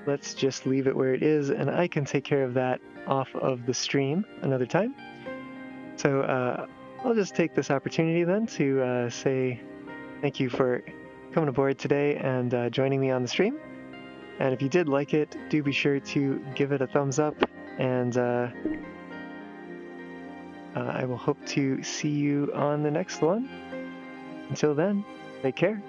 let's just leave it where it is, and I can take care of that off of the stream another time. So I'll just take this opportunity then to say thank you for coming aboard today and joining me on the stream. And if you did like it, do be sure to give it a thumbs up, and I will hope to see you on the next one. Until then, take care.